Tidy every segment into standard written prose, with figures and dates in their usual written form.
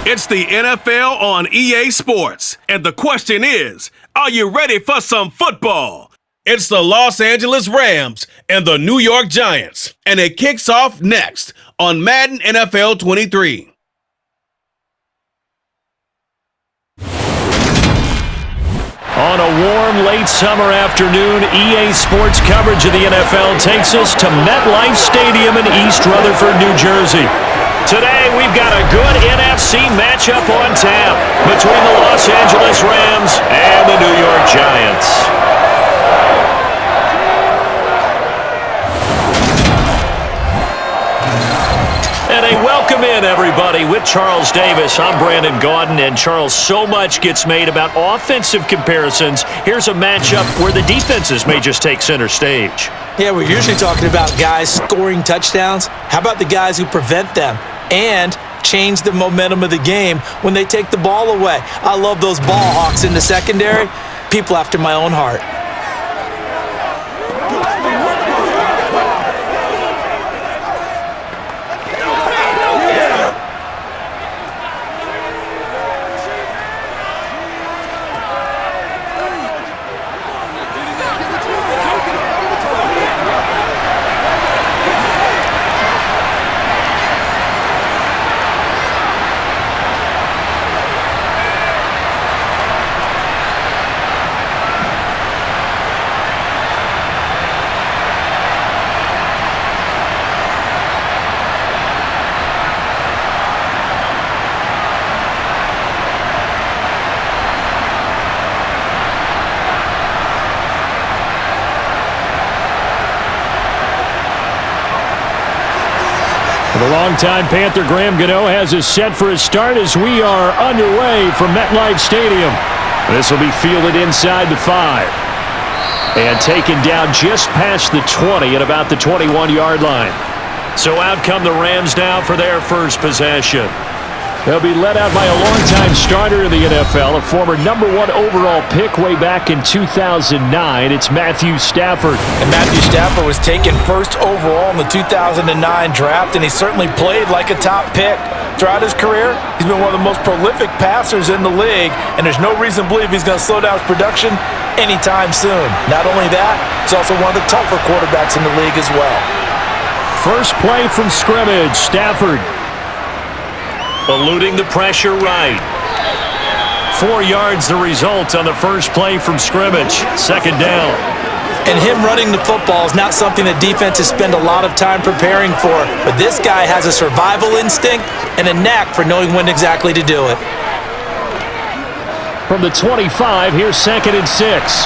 It's the NFL on EA Sports, and the question is, are you ready for some football? It's the Los Angeles Rams and the New York Giants, and it kicks off next on Madden NFL 23. On a warm, late summer afternoon, EA Sports coverage of the NFL takes us to MetLife Stadium in East Rutherford, New Jersey. Today, we've got a good NFC matchup on tap between the Los Angeles Rams and the New York Giants. And a welcome in, everybody, with Charles Davis. I'm Brandon Gaudin, and Charles, so much gets made about offensive comparisons. Here's a matchup where the defenses may just take center stage. Yeah, we're usually talking about guys scoring touchdowns. How about the guys who prevent them and change the momentum of the game when they take the ball away? I love those ball hawks in the secondary. People after my own heart. The longtime Panther Graham Gano has us set for a start as we are underway from MetLife Stadium. This will be fielded inside the 5. And taken down just past the 20 at about the 21-yard line. So out come the Rams now for their first possession. They'll be led out by a longtime starter in the NFL, a former #1 overall pick way back in 2009. It's Matthew Stafford. And Matthew Stafford was taken first overall in the 2009 draft, and he certainly played like a top pick. Throughout his career, he's been one of the most prolific passers in the league, and there's no reason to believe he's going to slow down his production anytime soon. Not only that, he's also one of the tougher quarterbacks in the league as well. First play from scrimmage, Stafford. Eluding the pressure right. 4 yards the result on the first play from scrimmage. Second down. And him running the football is not something that defenses spend a lot of time preparing for. But this guy has a survival instinct and a knack for knowing when exactly to do it. From the 25, here's 2nd and 6.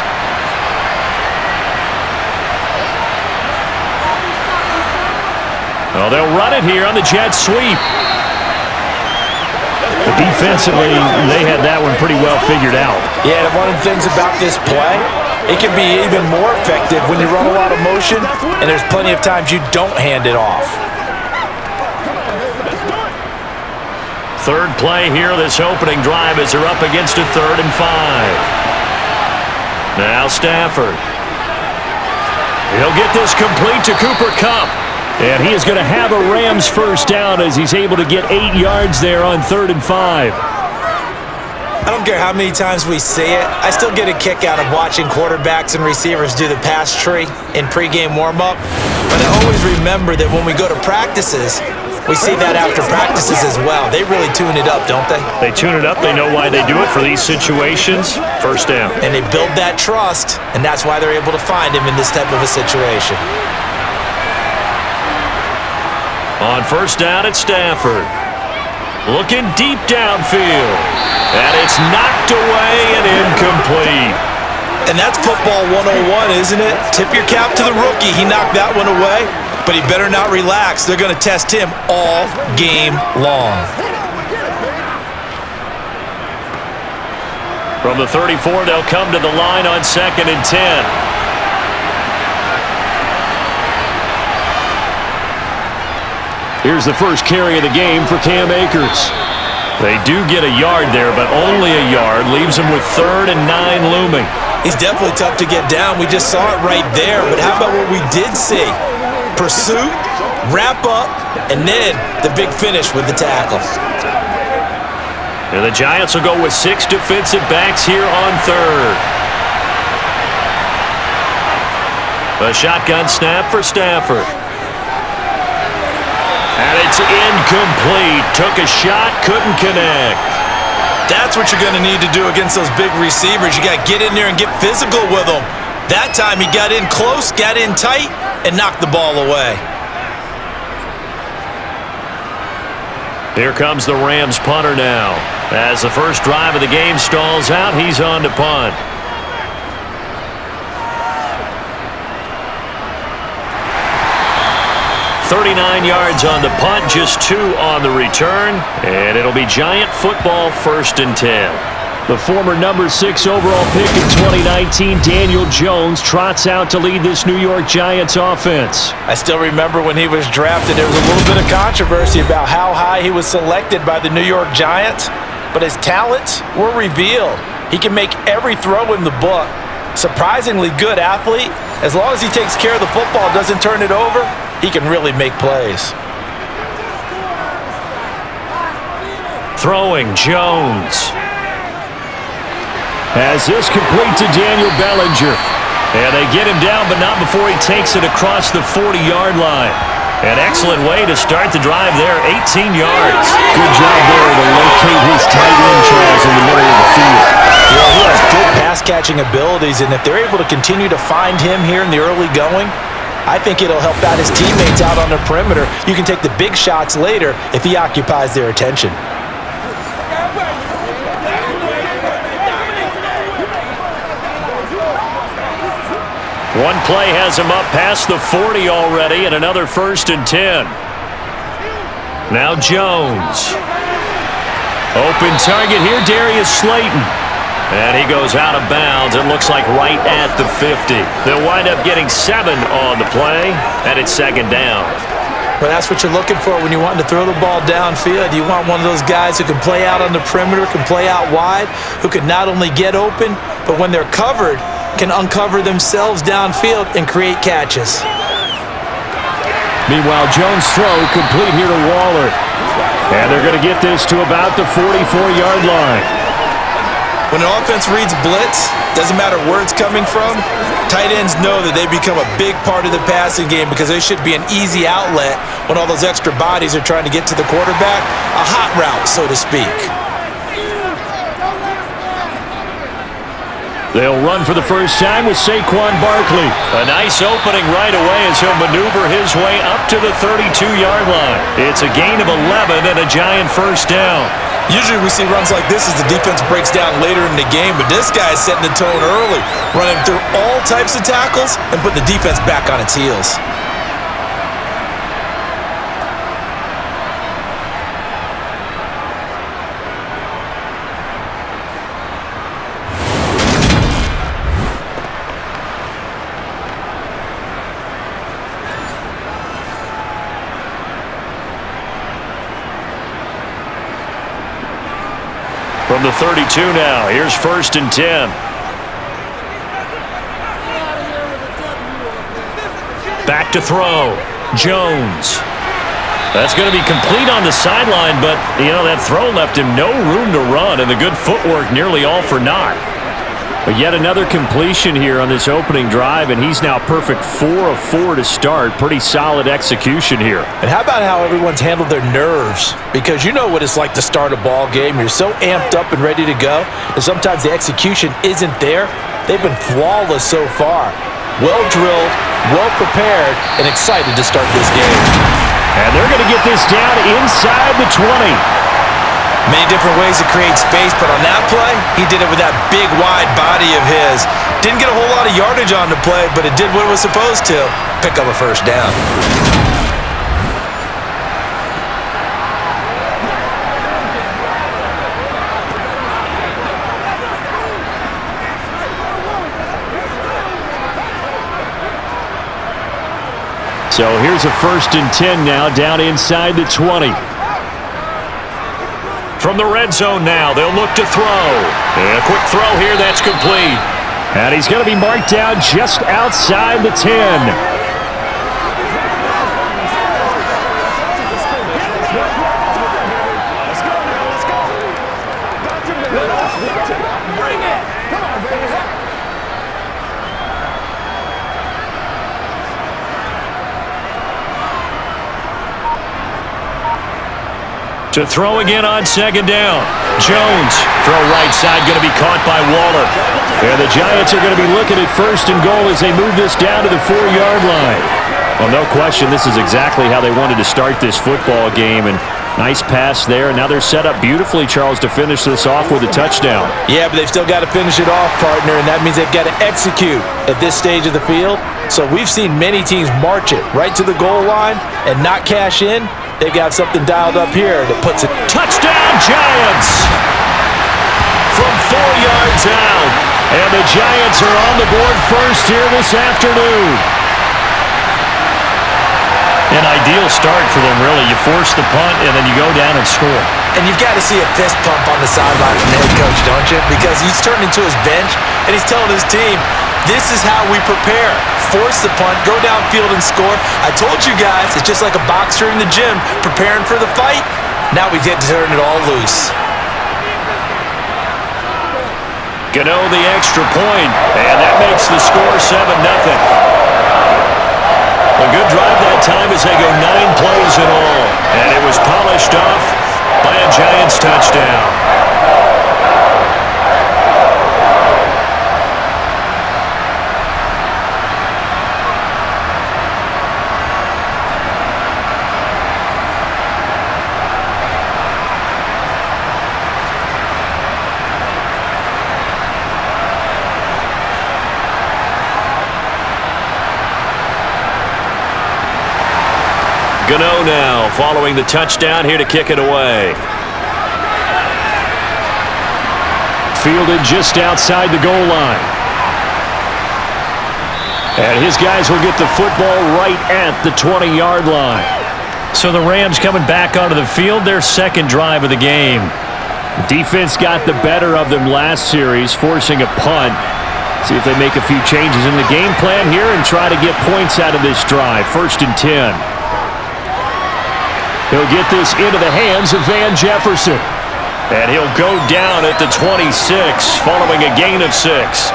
Well, they'll run it here on the jet sweep. But defensively, they had that one pretty well figured out. Yeah, and one of the things about this play, it can be even more effective when you run a lot of motion, and there's plenty of times you don't hand it off. Third play here, this opening drive as they're up against a 3rd and 5. Now Stafford. He'll get this complete to Cooper Kupp. And he is going to have a Rams first down as he's able to get 8 yards there on 3rd and 5. I don't care how many times we see it. I still get a kick out of watching quarterbacks and receivers do the pass tree in pregame warm-up. But I always remember that when we go to practices, we see that after practices as well. They really tune it up, don't they? They tune it up. They know why they do it for these situations. First down. And they build that trust, and that's why they're able to find him in this type of a situation. On first down, it's Stafford. Looking deep downfield. And it's knocked away and incomplete. And that's football 101, isn't it? Tip your cap to the rookie. He knocked that one away, but he better not relax. They're going to test him all game long. From the 34, they'll come to the line on 2nd and 10. Here's the first carry of the game for Cam Akers. They do get a yard there, but only a yard. Leaves them with 3rd and 9 looming. He's definitely tough to get down. We just saw it right there. But how about what we did see? Pursuit, wrap up, and then the big finish with the tackle. And the Giants will go with 6 defensive backs here on third. A shotgun snap for Stafford. And it's incomplete. Took a shot, couldn't connect. That's what you're going to need to do against those big receivers. You got to get in there and get physical with them. That time he got in close, got in tight, and knocked the ball away. Here comes the Rams punter now. As the first drive of the game stalls out, he's on to punt. "39 yards on the punt, just 2 on the return, and it'll be Giant football, 1st and 10. The former number 6 overall pick in 2019, Daniel Jones, trots out to lead this New York Giants offense. I still remember when he was drafted, there was a little bit of controversy about how high he was selected by the New York Giants, but his talents were revealed. He can make every throw in the book. Surprisingly good athlete. As long as he takes care of the football, doesn't turn it over, he can really make plays. Throwing, Jones. As this complete to Daniel Bellinger. And they get him down, but not before he takes it across the 40-yard line. An excellent way to start the drive there, 18 yards. Good job there to locate his tight end, Charles, in the middle of the field. Yeah, he has good pass-catching abilities, and if they're able to continue to find him here in the early going, I think it'll help out his teammates out on the perimeter. You can take the big shots later if he occupies their attention. One play has him up past the 40 already, and another 1st and 10. Now Jones. Open target here, Darius Slayton. And he goes out of bounds. It looks like right at the 50. They'll wind up getting 7 on the play, and it's 2nd down. Well, that's what you're looking for when you want to throw the ball downfield. You want one of those guys who can play out on the perimeter, can play out wide, who can not only get open, but when they're covered, can uncover themselves downfield and create catches. Meanwhile, Jones' throw complete here to Waller. And they're going to get this to about the 44-yard line. When an offense reads blitz, doesn't matter where it's coming from, tight ends know that they become a big part of the passing game because they should be an easy outlet when all those extra bodies are trying to get to the quarterback, a hot route, so to speak. They'll run for the first time with Saquon Barkley. A nice opening right away as he'll maneuver his way up to the 32-yard line. It's a gain of 11 and a Giant 1st down. Usually we see runs like this as the defense breaks down later in the game, but this guy is setting the tone early, running through all types of tackles and putting the defense back on its heels. From the 32 now, here's 1st and 10. Back to throw. Jones. That's going to be complete on the sideline, but, that throw left him no room to run, and the good footwork nearly all for naught. But yet another completion here on this opening drive, and he's now perfect 4 of 4 to start. Pretty solid execution here. And how about how everyone's handled their nerves? Because you know what it's like to start a ball game. You're so amped up and ready to go, and sometimes the execution isn't there. They've been flawless so far. Well-drilled, well-prepared, and excited to start this game. And they're going to get this down inside the 20. Many different ways to create space, but on that play, he did it with that big, wide body of his. Didn't get a whole lot of yardage on the play, but it did what it was supposed to. Pick up a 1st down. So here's a 1st and 10 now, down inside the 20. From the red zone now, they'll look to throw. And a quick throw here, that's complete. And he's going to be marked down just outside the 10. To throw again on second down. Jones, throw right side, going to be caught by Waller. And the Giants are going to be looking at first and goal as they move this down to the 4-yard line. Well, no question, this is exactly how they wanted to start this football game. And nice pass there. And now they're set up beautifully, Charles, to finish this off with a touchdown. Yeah, but they've still got to finish it off, partner, and that means they've got to execute at this stage of the field. So we've seen many teams march it right to the goal line and not cash in. They've got something dialed up here that puts it. Touchdown, Giants! From 4 yards out. And the Giants are on the board first here this afternoon. An ideal start for them, really. You force the punt, and then you go down and score. And you've got to see a fist pump on the sideline from the head coach, don't you? Because he's turning to his bench, and he's telling his team, this is how we prepare. Force the punt, go downfield and score. I told you guys, it's just like a boxer in the gym preparing for the fight. Now we get to turn it all loose. Gano the extra point, and that makes the score 7-0. A good drive that time as they go 9 plays in all. And it was polished off by a Giants touchdown. Gano now, following the touchdown, here to kick it away. Fielded just outside the goal line. And his guys will get the football right at the 20-yard line. So the Rams coming back onto the field, their second drive of the game. Defense got the better of them last series, forcing a punt. See if they make a few changes in the game plan here and try to get points out of this drive. 1st and 10. He'll get this into the hands of Van Jefferson. And he'll go down at the 26, following a gain of 6.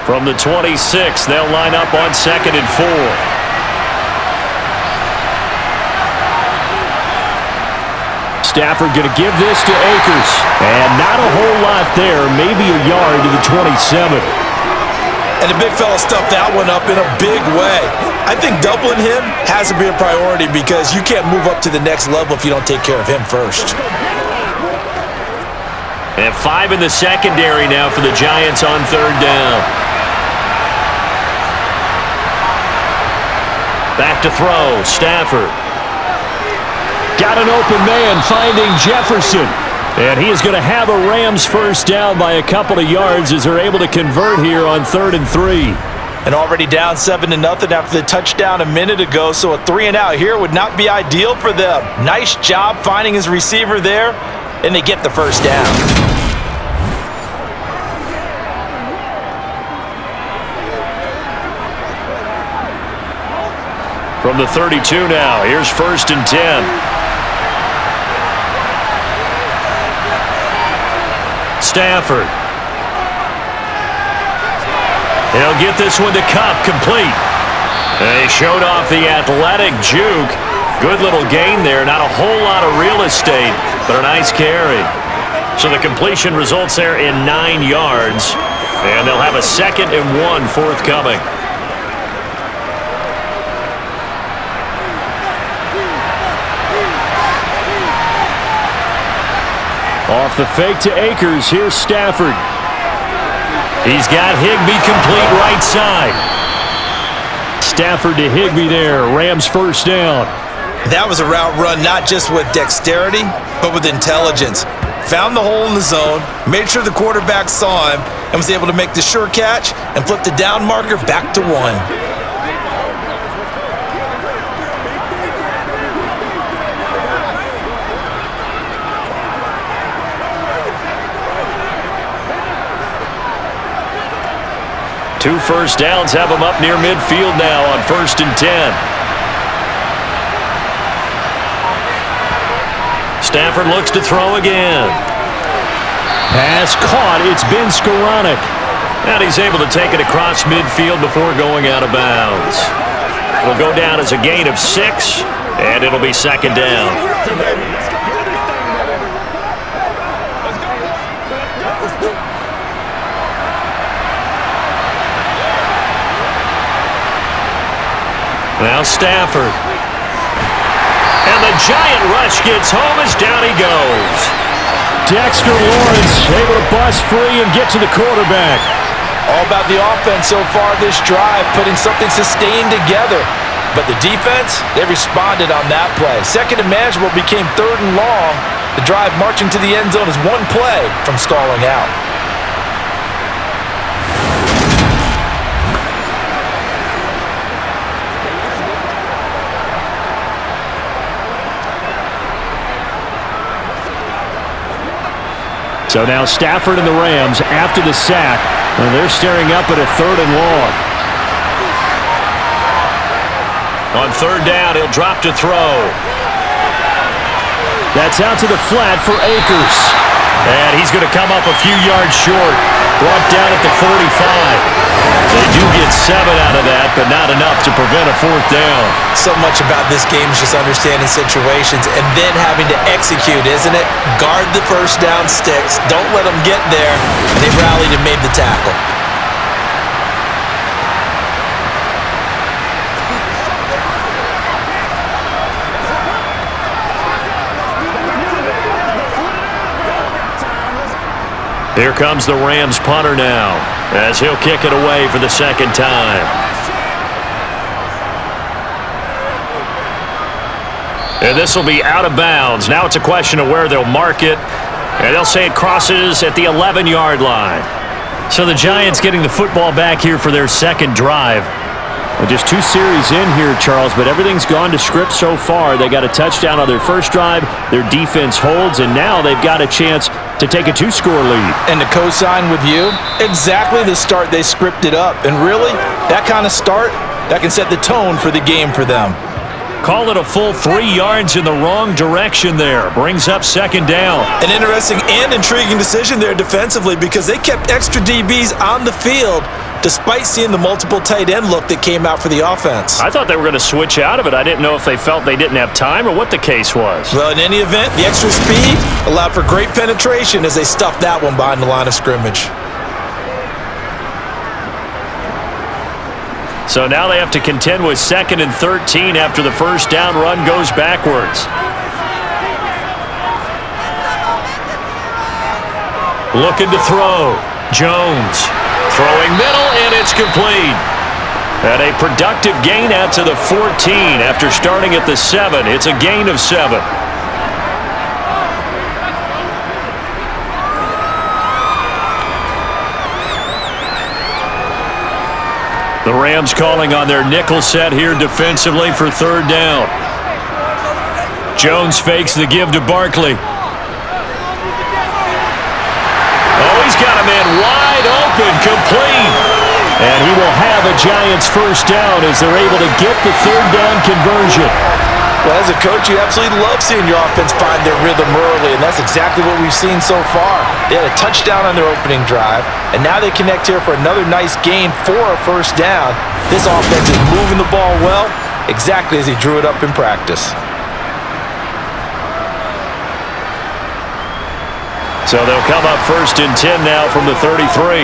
From the 26, they'll line up on 2nd and 4. Stafford going to give this to Akers. And not a whole lot there, maybe a yard to the 27. And the big fella stuffed that one up in a big way. I think doubling him has to be a priority because you can't move up to the next level if you don't take care of him first. And 5 in the secondary now for the Giants on 3rd down. Back to throw, Stafford. Got an open man finding Jefferson. And he is going to have a Rams first down by a couple of yards as they're able to convert here on 3rd and 3. And already down 7-0 after the touchdown a minute ago, so a 3-and-out here would not be ideal for them. Nice job finding his receiver there, and they get the first down. From the 32 now, here's 1st and 10. Stafford. He'll get this one to Cup, complete. They showed off the athletic juke. Good little gain there. Not a whole lot of real estate, but a nice carry. So the completion results there in 9 yards. And they'll have a 2nd and 1 forthcoming. Off the fake to Akers, here's Stafford. He's got Higbee complete right side. Stafford to Higbee there, Rams first down. That was a route run not just with dexterity, but with intelligence. Found the hole in the zone, made sure the quarterback saw him, and was able to make the sure catch and flip the down marker back to 1. Two first downs have them up near midfield now on 1st and 10. Stafford looks to throw again. Pass caught. It's been Skoranek. And he's able to take it across midfield before going out of bounds. It'll go down as a gain of 6, and it'll be second down. Now Stafford. And the giant rush gets home as down he goes. Dexter Lawrence able to bust free and get to the quarterback. All about the offense so far this drive, putting something sustained together. But the defense, they responded on that play. Second and manageable became third and long. The drive marching to the end zone is one play from stalling out. So now Stafford and the Rams, after the sack, and they're staring up at a third and long. On third down, he'll drop to throw. That's out to the flat for Akers. And he's going to come up a few yards short. Brought down at the 45. They do get 7 out of that, but not enough to prevent a fourth down. So much about this game is just understanding situations and then having to execute, isn't it? Guard the first down sticks. Don't let them get there. They rallied and made the tackle. Here comes the Rams punter now, as he'll kick it away for the second time. And this will be out of bounds. Now it's a question of where they'll mark it, and they'll say it crosses at the 11-yard line. So the Giants getting the football back here for their second drive. Well, just 2 series in here, Charles, but everything's gone to script so far. They got a touchdown on their first drive. Their defense holds, and now they've got a chance to take a 2-score lead. And to co-sign with you, exactly the start they scripted up. And really, that kind of start, that can set the tone for the game for them. Call it a full 3 yards in the wrong direction there. Brings up second down. An interesting and intriguing decision there defensively because they kept extra DBs on the field despite seeing the multiple tight end look that came out for the offense. I thought they were going to switch out of it. I didn't know if they felt they didn't have time or what the case was. Well, in any event, the extra speed allowed for great penetration as they stuffed that one behind the line of scrimmage. So now they have to contend with 2nd and 13 after the first down run goes backwards. Looking to throw. Jones. Throwing middle, and it's complete. And a productive gain out to the 14 after starting at the 7. It's a gain of 7. The Rams calling on their nickel set here defensively for third down. Jones fakes the give to Barkley. Oh, he's got a man wide open, complete. And he will have a Giants first down as they're able to get the third down conversion. Well, as a coach, you absolutely love seeing your offense find their rhythm early, and that's exactly what we've seen so far. They had a touchdown on their opening drive, and now they connect here for another nice gain for a first down. This offense is moving the ball well, exactly as he drew it up in practice. So they'll come up 1st and 10 now from the 33.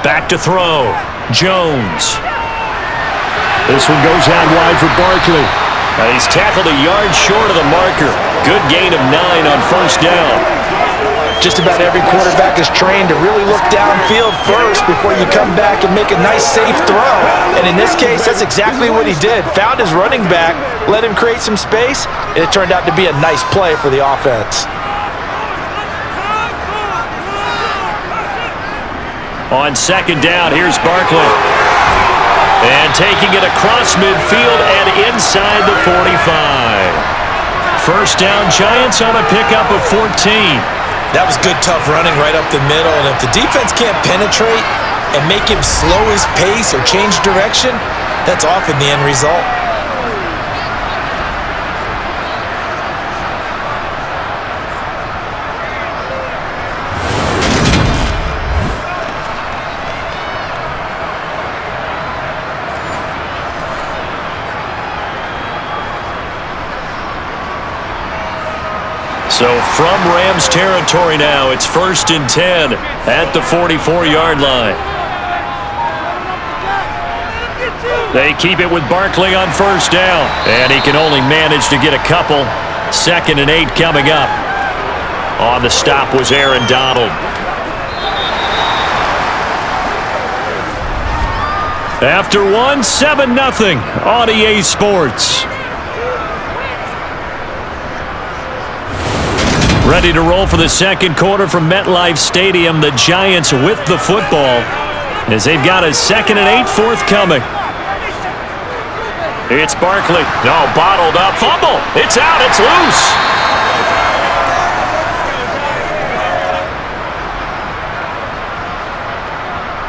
Back to throw. Jones. This one goes out wide for Barkley. And he's tackled a yard short of the marker. Good gain of 9 on first down. Just about every quarterback is trained to really look downfield first before you come back and make a nice, safe throw. And in this case, that's exactly what he did. Found his running back, let him create some space, and it turned out to be a nice play for the offense. On second down, here's Barkley. And taking it across midfield and inside the 45. First down, Giants on a pickup of 14. That was good, tough running right up the middle. And if the defense can't penetrate and make him slow his pace or change direction, that's often the end result. So from Rams territory now, it's 1st and 10 at the 44-yard line. They keep it with Barkley on 1st down, and he can only manage to get a couple. 2nd and 8 coming up. On the stop was Aaron Donald. After one, 7-0 on EA Sports. Ready to roll for the second quarter from MetLife Stadium. The Giants with the football as they've got a 2nd and 8 forthcoming. It's Barkley. No, bottled up. Fumble. It's out. It's loose.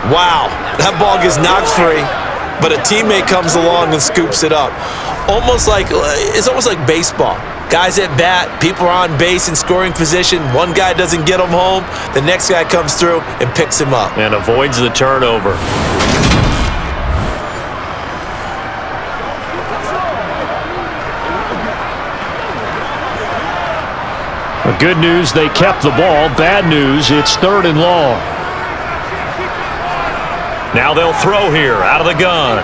Wow, that ball gets knocked free, but a teammate comes along and scoops it up. It's almost like baseball. Guys at bat, people are on base in scoring position. One guy doesn't get him home. The next guy comes through and picks him up. And avoids the turnover. Good news, they kept the ball. Bad news, it's 3rd and long. Now they'll throw here out of the gun.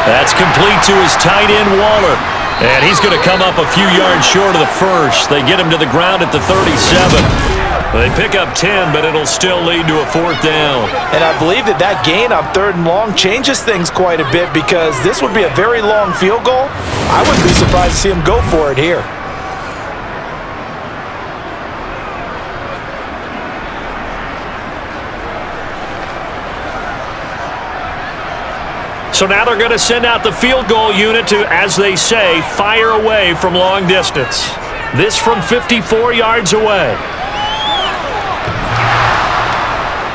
That's complete to his tight end, Waller. And he's going to come up a few yards short of the first. They get him to the ground at the 37. They pick up 10, but it'll still lead to a 4th down. And I believe that gain on 3rd and long changes things quite a bit because this would be a very long field goal. I wouldn't be surprised to see him go for it here. So now they're going to send out the field goal unit to, as they say, fire away from long distance. This from 54 yards away.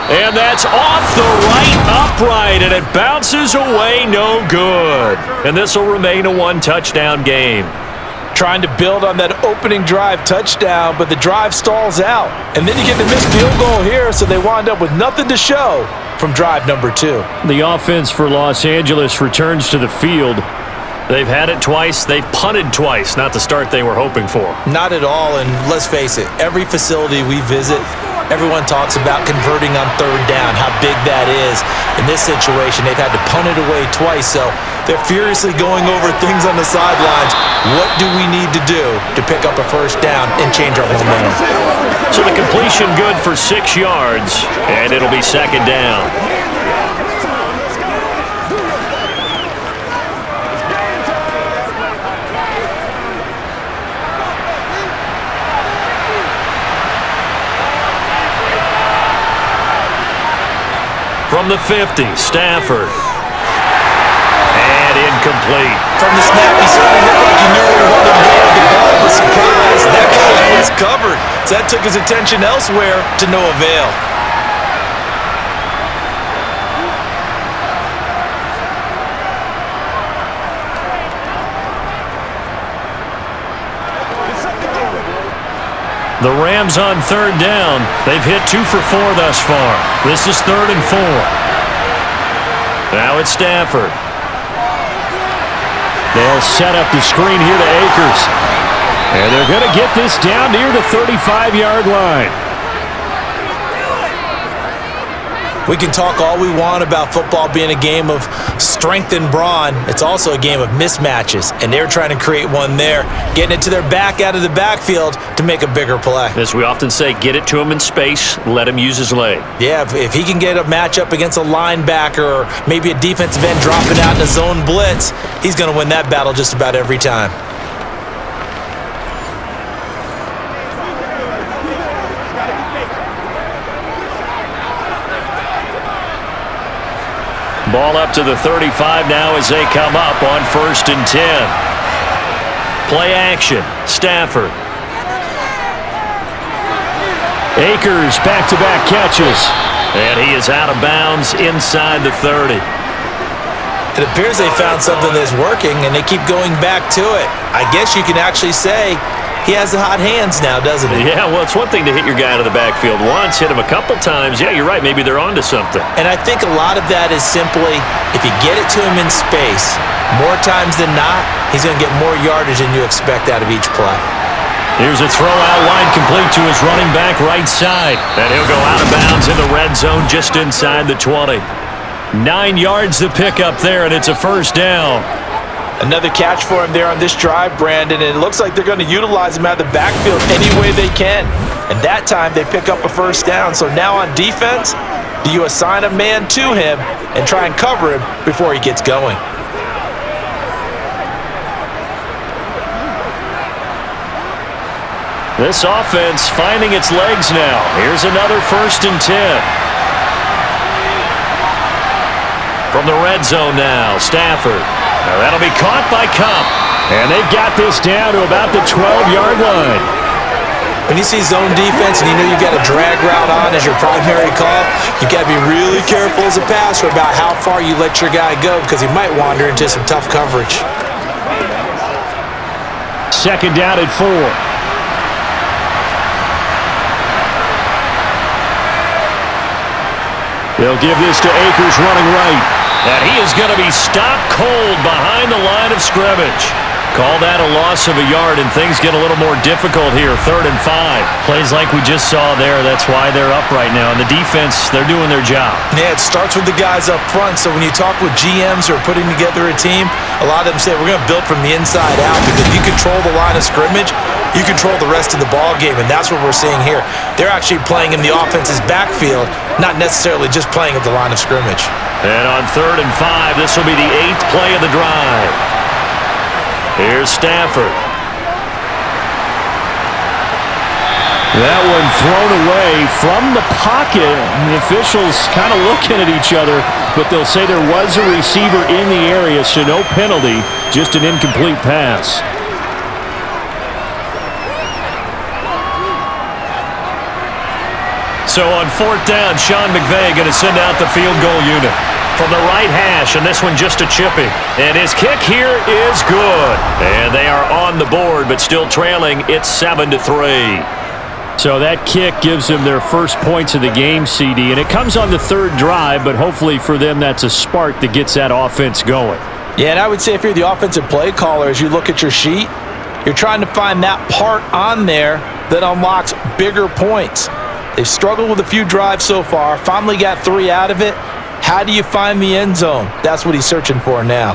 And that's off the right upright, and it bounces away no good. And this will remain a 1-touchdown game. Trying to build on that opening drive touchdown, but the drive stalls out. And then you get the missed field goal here, so they wind up with nothing to show from drive number 2. The offense for Los Angeles returns to the field. They've had it twice. They've punted twice. Not the start they were hoping for. Not at all, and let's face it, every facility we visit, everyone talks about converting on 3rd down, how big that is. In this situation, they've had to punt it away twice, so they're furiously going over things on the sidelines. What do we need to do to pick up a 1st down and change our momentum? So the completion good for 6 yards, and it'll be 2nd down. From the 50, Stafford. And incomplete. From the snap, he certainly looked like he knew where he wanted to go with the ball, but surprise, that guy was covered. So that took his attention elsewhere to no avail. The Rams on 3rd down. They've hit 2 for 4 thus far. This is 3rd and 4. Now it's Stafford. They'll set up the screen here to Akers. And they're going to get this down near the 35-yard line. We can talk all we want about football being a game of strength and brawn. It's also a game of mismatches, and they're trying to create one there, getting it to their back out of the backfield to make a bigger play. As we often say, get it to him in space, let him use his leg. Yeah, if he can get a matchup against a linebacker or maybe a defensive end dropping out in a zone blitz, he's going to win that battle just about every time. Ball up to the 35 now as they come up on 1st and 10. Play action, Stafford. Akers back-to-back catches. And he is out of bounds inside the 30. It appears they found something that's working, and they keep going back to it. I guess you can actually say he has the hot hands now, doesn't he? Yeah, well, it's one thing to hit your guy out of the backfield once, hit him a couple times. Yeah, you're right. Maybe they're onto something. And I think a lot of that is simply if you get it to him in space, more times than not, he's going to get more yardage than you expect out of each play. Here's a throw out wide, complete to his running back right side. And he'll go out of bounds in the red zone just inside the 20. 9 yards to pick up there, and it's a first down. Another catch for him there on this drive, Brandon, and it looks like they're going to utilize him out of the backfield any way they can. And that time they pick up a first down. So now on defense, do you assign a man to him and try and cover him before he gets going? This offense finding its legs now. Here's another 1st and 10. From the red zone now, Stafford. Now that'll be caught by Cup. And they've got this down to about the 12-yard line. When you see zone defense and you know you've got a drag route on as your primary call, you've got to be really careful as a passer about how far you let your guy go because he might wander into some tough coverage. 2nd down at 4. They'll give this to Akers running right. And he is going to be stopped cold behind the line of scrimmage. Call that a loss of a yard, and things get a little more difficult here. 3rd and 5. Plays like we just saw there. That's why they're up right now. And the defense, they're doing their job. Yeah, it starts with the guys up front. So when you talk with GMs who are putting together a team, a lot of them say we're going to build from the inside out because if you control the line of scrimmage, you control the rest of the ball game, and that's what we're seeing here. They're actually playing in the offense's backfield, not necessarily just playing at the line of scrimmage. And on 3rd and 5, this will be the 8th play of the drive. Here's Stafford. That one thrown away from the pocket. The officials kind of looking at each other, but they'll say there was a receiver in the area, so no penalty, just an incomplete pass. So on 4th down, Sean McVay going to send out the field goal unit. From the right hash, and this one just a chippy. And his kick here is good. And they are on the board, but still trailing. It's 7-3. So that kick gives them their first points of the game, CD. And it comes on the 3rd drive, but hopefully for them that's a spark that gets that offense going. Yeah, and I would say if you're the offensive play caller, as you look at your sheet, you're trying to find that part on there that unlocks bigger points. They've struggled with a few drives so far, finally got 3 out of it. How do you find the end zone? That's what he's searching for now.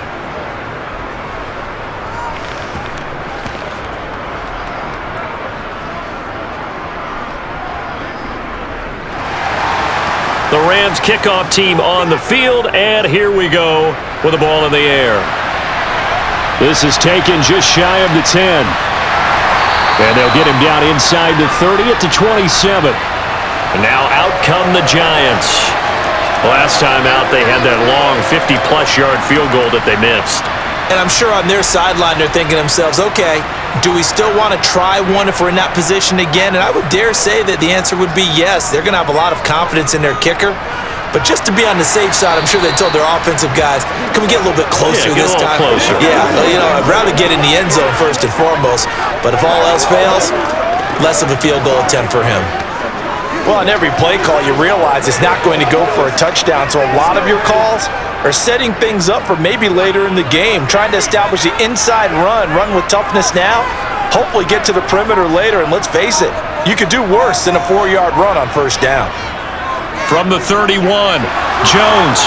The Rams kickoff team on the field, and here we go with the ball in the air. This is taken just shy of the 10. And they'll get him down inside the 30 at the 27. And now out come the Giants. Last time out, they had that long 50-plus yard field goal that they missed. And I'm sure on their sideline, they're thinking to themselves, okay, do we still want to try one if we're in that position again? And I would dare say that the answer would be yes. They're going to have a lot of confidence in their kicker. But just to be on the safe side, I'm sure they told their offensive guys, can we get a little bit closer this time? Closer. Yeah, I'd rather get in the end zone first and foremost. But if all else fails, less of a field goal attempt for him. Well, on every play call, you realize it's not going to go for a touchdown, so a lot of your calls are setting things up for maybe later in the game, trying to establish the inside run with toughness now, hopefully get to the perimeter later, and let's face it, you could do worse than a 4-yard run on 1st down. From the 31, Jones.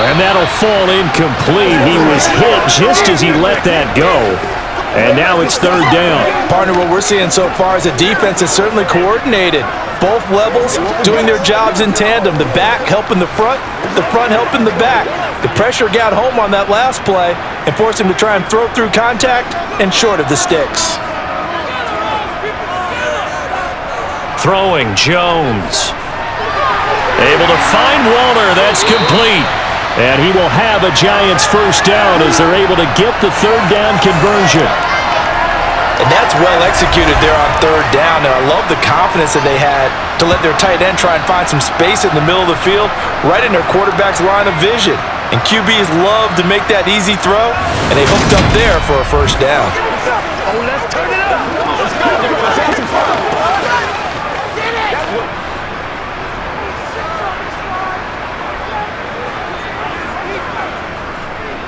And that'll fall incomplete. He was hit just as he let that go. And now it's 3rd down. Partner, what we're seeing so far is a defense that's certainly coordinated. Both levels doing their jobs in tandem. The back helping the front helping the back. The pressure got home on that last play and forced him to try and throw through contact and short of the sticks. Throwing, Jones. Able to find Walter. That's complete. And he will have a Giants 1st down as they're able to get the 3rd down conversion. And that's well executed there on 3rd down. And I love the confidence that they had to let their tight end try and find some space in the middle of the field, right in their quarterback's line of vision. And QBs love to make that easy throw, and they hooked up there for a 1st down. Oh, let's turn it up. Let's go.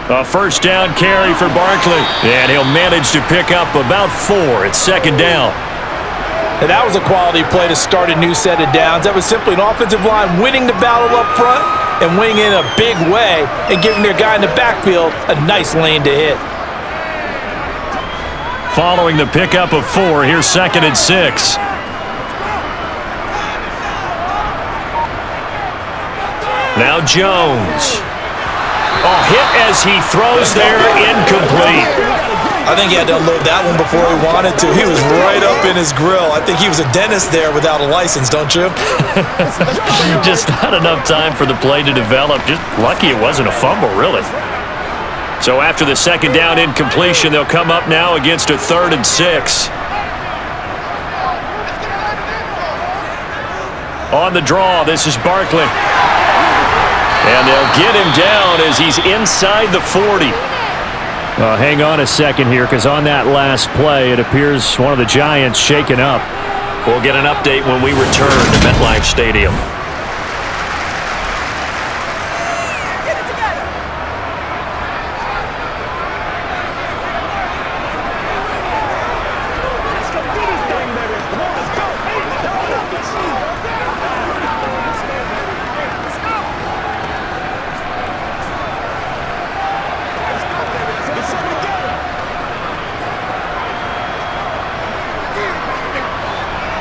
A first down carry for Barkley. And he'll manage to pick up about 4. It's second down. And that was a quality play to start a new set of downs. That was simply an offensive line winning the battle up front and winning in a big way and giving their guy in the backfield a nice lane to hit. Following the pickup of 4, here's second and 6. Now Jones. Oh, hit as he throws there, incomplete. I think he had to unload that one before he wanted to. He was right up in his grill. I think he was a dentist there without a license, don't you? Just not enough time for the play to develop. Just lucky it wasn't a fumble, really. So after the second down incompletion, they'll come up now against a 3rd and 6. On the draw, this is Barkley. And they'll get him down as he's inside the 40. Hang on a second here, because on that last play, it appears one of the Giants shaken up. We'll get an update when we return to MetLife Stadium.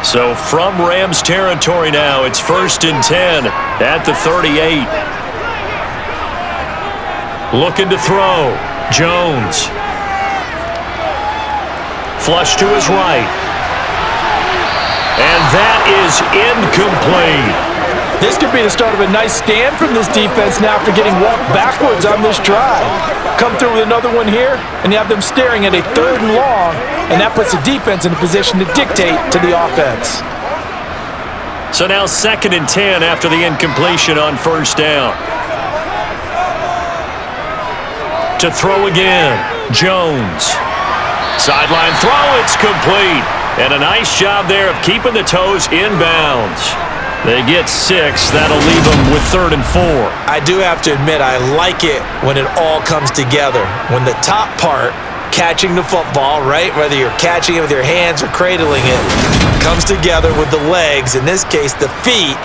So from Rams territory now, it's 1st and 10 at the 38. Looking to throw. Jones. Flush to his right. And that is incomplete. This could be the start of a nice stand from this defense now after getting walked backwards on this drive. Come through with another one here, and you have them staring at a 3rd and long, and that puts the defense in a position to dictate to the offense. So now 2nd and 10 after the incompletion on 1st down. To throw again, Jones. Sideline throw, it's complete. And a nice job there of keeping the toes inbounds. They get 6. That'll leave them with 3rd and 4. I do have to admit, I like it when it all comes together. When the top part, catching the football, right, whether you're catching it with your hands or cradling it, comes together with the legs, in this case the feet,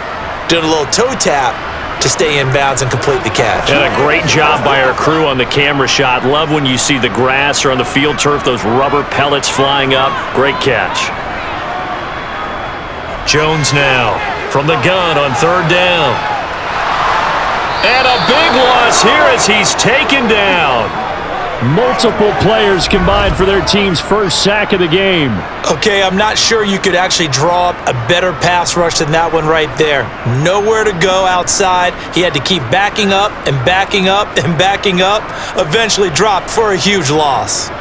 doing a little toe tap to stay in bounds and complete the catch. And a great job by our crew on the camera shot. Love when you see the grass or on the field turf, those rubber pellets flying up. Great catch. Jones now from the gun on 3rd down. And a big loss here as he's taken down. Multiple players combined for their team's first sack of the game. Okay, I'm not sure you could actually draw up a better pass rush than that one right there. Nowhere to go outside. He had to keep backing up and backing up and backing up. Eventually dropped for a huge loss.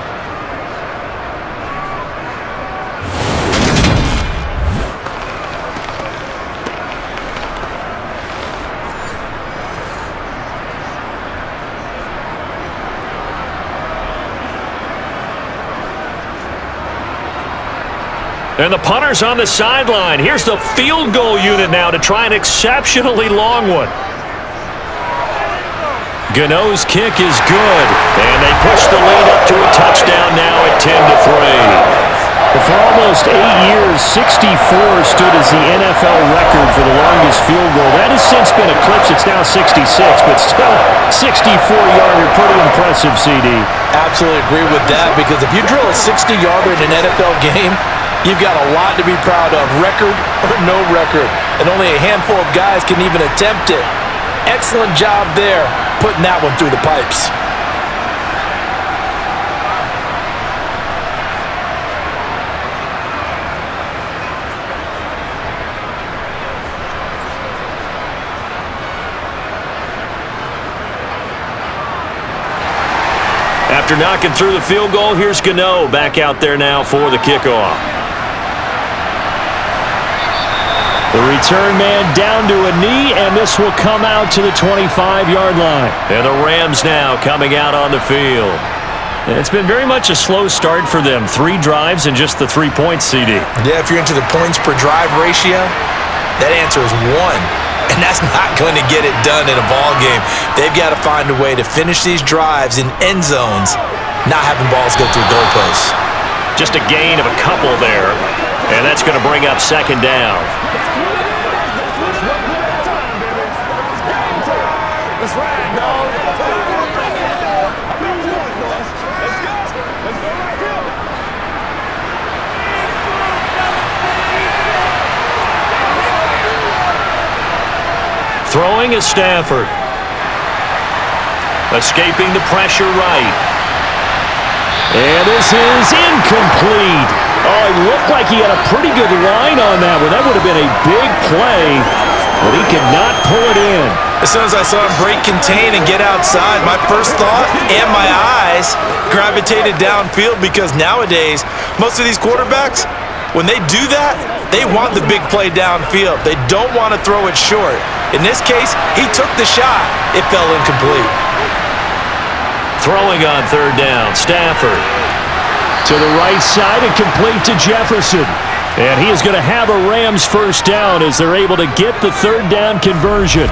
And the punter's on the sideline. Here's the field goal unit now to try an exceptionally long one. Gano's kick is good. And they push the lead up to a touchdown now at 10-3. For almost 8 years, 64 stood as the NFL record for the longest field goal. That has since been eclipsed. It's now 66, but still 64-yarder. Pretty impressive, CD. Absolutely agree with that, because if you drill a 60-yarder in an NFL game, you've got a lot to be proud of, record or no record. And only a handful of guys can even attempt it. Excellent job there, putting that one through the pipes. After knocking through the field goal, here's Gano back out there now for the kickoff. The return man down to a knee, and this will come out to the 25-yard line. And the Rams now coming out on the field. And it's been very much a slow start for them. 3 drives and just the 3 points, CD. Yeah, if you're into the points per drive ratio, that answer is 1. And that's not going to get it done in a ball game. They've got to find a way to finish these drives in end zones, not having balls go through goalposts. Just a gain of a couple there, and that's going to bring up second down. Let's ride, dog. Throwing is Stafford. Escaping the pressure right. And this is incomplete. Oh, it looked like he had a pretty good line on that one. That would have been a big play, but he could not pull it in. As soon as I saw him break contain and get outside, my first thought and my eyes gravitated downfield, because nowadays, most of these quarterbacks, when they do that, they want the big play downfield. They don't want to throw it short. In this case, he took the shot. It fell incomplete. Throwing on third down, Stafford. To the right side and complete to Jefferson. And he is going to have a Rams first down as they're able to get the third down conversion.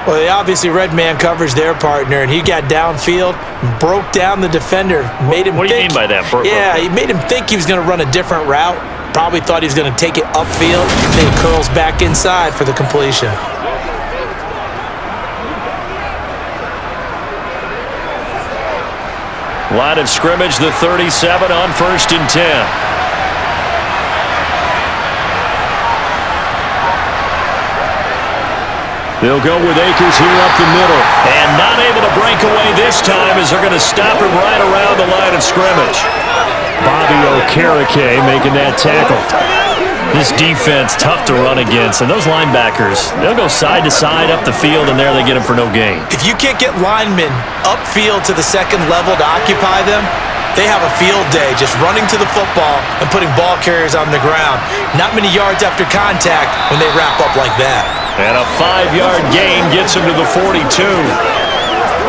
Well, they obviously read man coverage their partner, and he got downfield, broke down the defender, made him What do you mean by that? He made him think he was going to run a different route. Probably thought he was going to take it upfield, then he curls back inside for the completion. Line of scrimmage, the 37 on 1st and 10. They'll go with Akers here up the middle. And not able to break away this time as they're going to stop him right around the line of scrimmage. Bobby Okereke making that tackle. This defense, tough to run against. And those linebackers, they'll go side to side up the field, and there they get them for no gain. If you can't get linemen upfield to the second level to occupy them, they have a field day just running to the football and putting ball carriers on the ground. Not many yards after contact when they wrap up like that. And a 5-yard gain gets him to the 42.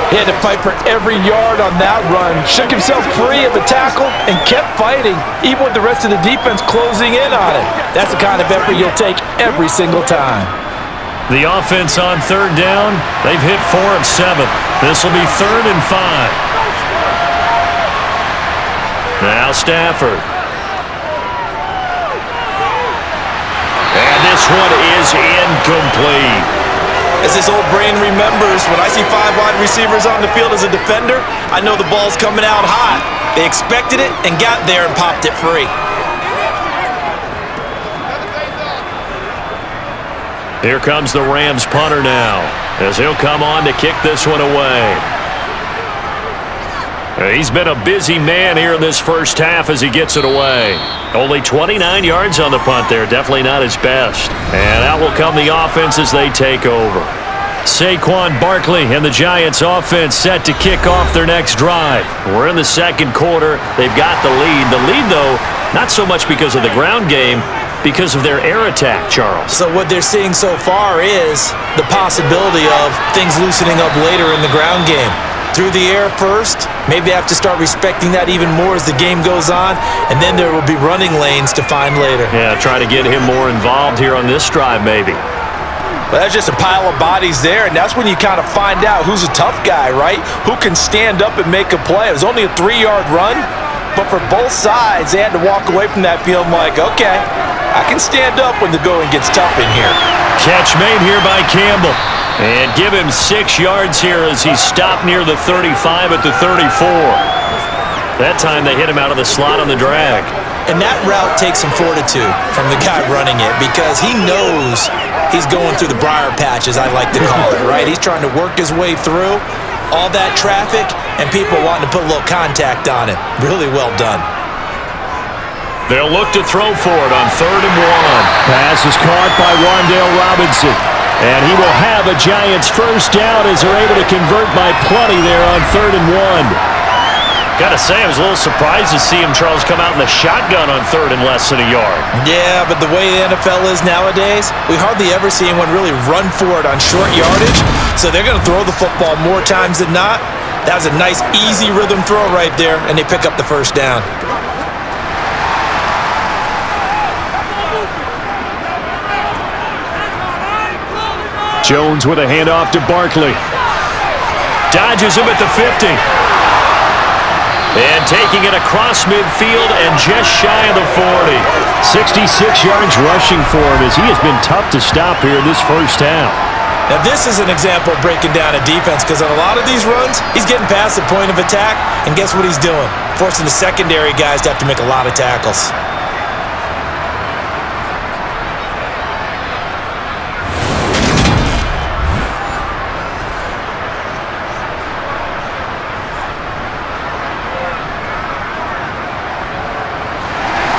He had to fight for every yard on that run. Shook himself free of the tackle and kept fighting, even with the rest of the defense closing in on him. That's the kind of effort you'll take every single time. The offense on third down, they've hit 4 of 7. This will be 3rd and 5. Now Stafford. And this one is incomplete. As his old brain remembers, when I see 5 wide receivers on the field as a defender, I know the ball's coming out hot. They expected it and got there and popped it free. Here comes the Rams punter now, as he'll come on to kick this one away. He's been a busy man here in this first half as he gets it away. Only 29 yards on the punt there. Definitely not his best. And out will come the offense as they take over. Saquon Barkley and the Giants offense set to kick off their next drive. We're in the second quarter. They've got the lead. The lead, though, not so much because of the ground game, because of their air attack, Charles. So what they're seeing so far is the possibility of things loosening up later in the ground game. Through the air first, maybe they have to start respecting that even more as the game goes on, and then there will be running lanes to find later. Yeah, try to get him more involved here on this drive, maybe. But that's just a pile of bodies there, and that's when you kind of find out who's a tough guy, right? Who can stand up and make a play. It was only a 3-yard run, but for both sides, they had to walk away from that feeling like, okay, I can stand up when the going gets tough in here. Catch made here by Campbell. And give him 6 yards here as he stopped near the 35 at the 34. That time they hit him out of the slot on the drag. And that route takes some fortitude from the guy running it, because he knows he's going through the briar patch, as I like to call it, right? He's trying to work his way through all that traffic and people wanting to put a little contact on it. Really well done. They'll look to throw for it on 3rd and 1. Pass is caught by Wan'Dale Robinson. And he will have a Giants first down as they're able to convert by plenty there on 3rd and 1. Got to say, I was a little surprised to see him, Charles, come out in the shotgun on 3rd and less than a yard. Yeah, but the way the NFL is nowadays, we hardly ever see anyone really run for it on short yardage. So they're going to throw the football more times than not. That was a nice, easy rhythm throw right there, and they pick up the first down. Jones with a handoff to Barkley. Dodges him at the 50. And taking it across midfield and just shy of the 40. 66 yards rushing for him as he has been tough to stop here this first half. Now this is an example of breaking down a defense, because on a lot of these runs, he's getting past the point of attack, and guess what he's doing? Forcing the secondary guys to have to make a lot of tackles.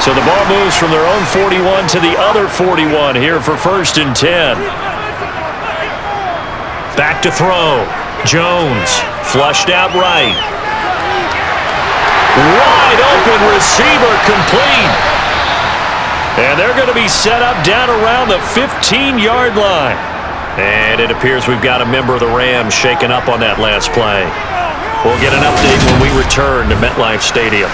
So the ball moves from their own 41 to the other 41 here for 1st and 10. Back to throw. Jones flushed out right. Wide open receiver, complete. And they're going to be set up down around the 15-yard line. And it appears we've got a member of the Rams shaken up on that last play. We'll get an update when we return to MetLife Stadium.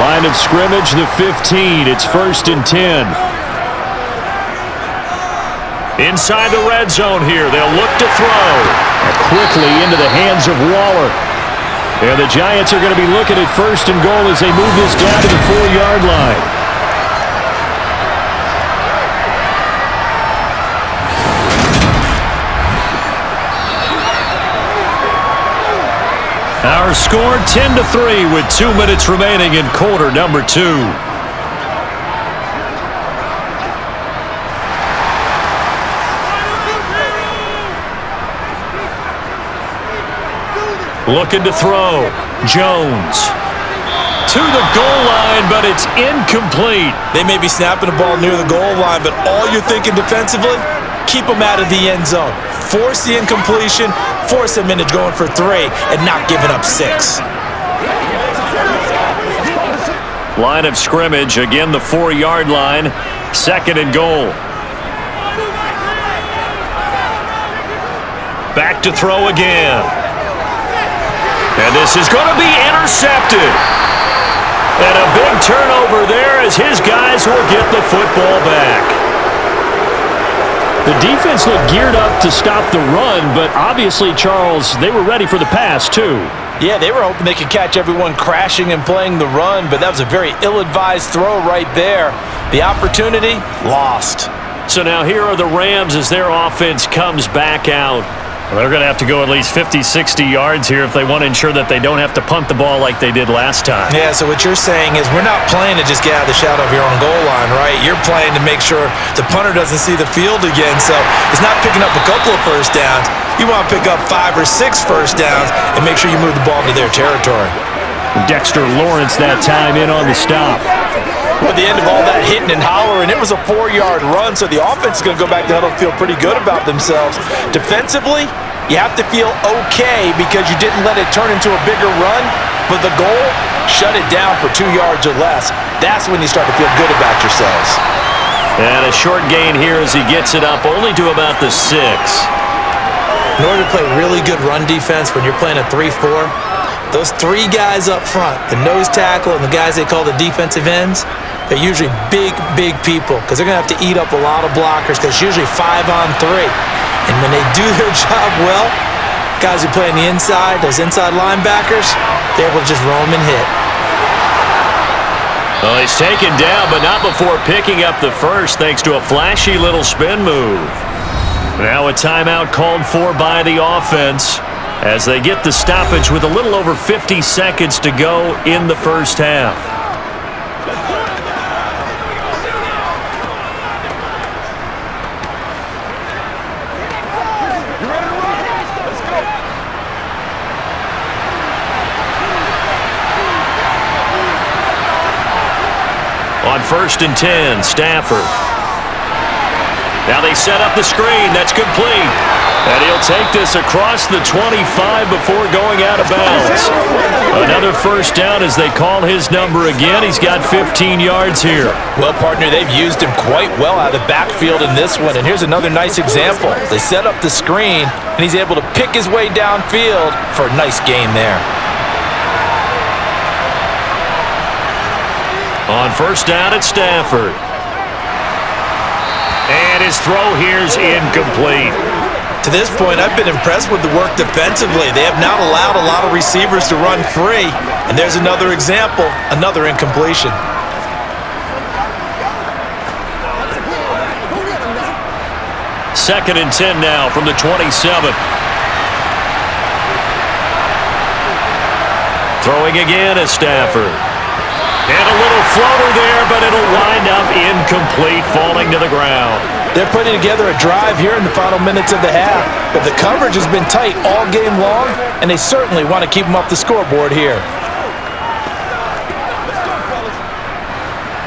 Line of scrimmage, the 15. It's 1st and 10. Inside the red zone here. They'll look to throw. Quickly into the hands of Waller. And the Giants are going to be looking at 1st and goal as they move this down to the 4-yard line. Our score 10-3 with 2 minutes remaining in quarter number 2. Looking to throw. Jones to the goal line, but it's incomplete. They may be snapping the ball near the goal line, but all you're thinking defensively, keep them out of the end zone. Force the incompletion, force them into going for 3, and not giving up 6. Line of scrimmage, again the 4-yard line, 2nd and goal. Back to throw again. And this is going to be intercepted. And a big turnover there as his guys will get the football back. The defense looked geared up to stop the run, but obviously, Charles, they were ready for the pass, too. Yeah, they were hoping they could catch everyone crashing and playing the run, but that was a very ill-advised throw right there. The opportunity, lost. So now here are the Rams as their offense comes back out. Well, they're going to have to go at least 50, 60 yards here if they want to ensure that they don't have to punt the ball like they did last time. Yeah, so what you're saying is we're not playing to just get out of the shadow of your own goal line, right? You're playing to make sure the punter doesn't see the field again. So it's not picking up a couple of first downs. You want to pick up 5 or 6 first downs and make sure you move the ball into their territory. Dexter Lawrence that time in on the stop. At the end of all that hitting and hollering, it was a 4-yard run, so the offense is going to go back to huddle and feel pretty good about themselves. Defensively, you have to feel okay because you didn't let it turn into a bigger run, but the goal, shut it down for 2 yards or less. That's when you start to feel good about yourselves. And a short gain here as he gets it up only to about the 6. In order to play really good run defense when you're playing a 3-4, those 3 guys up front, the nose tackle and the guys they call the defensive ends, they're usually big, big people because they're going to have to eat up a lot of blockers because it's usually 5 on 3. And when they do their job well, guys who play on the inside, those inside linebackers, they're able to just roam and hit. Well, he's taken down, but not before picking up the first thanks to a flashy little spin move. Now a timeout called for by the offense as they get the stoppage with a little over 50 seconds to go in the first half. On 1st and 10, Stafford. Now they set up the screen. That's complete. And he'll take this across the 25 before going out of bounds. Another first down as they call his number again. He's got 15 yards here. Well, partner, they've used him quite well out of the backfield in this one. And here's another nice example. They set up the screen, and he's able to pick his way downfield for a nice gain there. On first down at Stafford. And his throw here's incomplete. To this point, I've been impressed with the work defensively. They have not allowed a lot of receivers to run free. And there's another example, another incompletion. Second and 10 now from the 27. Throwing again at Stafford. And a little floater there, but it'll wind up incomplete, falling to the ground. They're putting together a drive here in the final minutes of the half, but the coverage has been tight all game long, and they certainly want to keep them off the scoreboard here.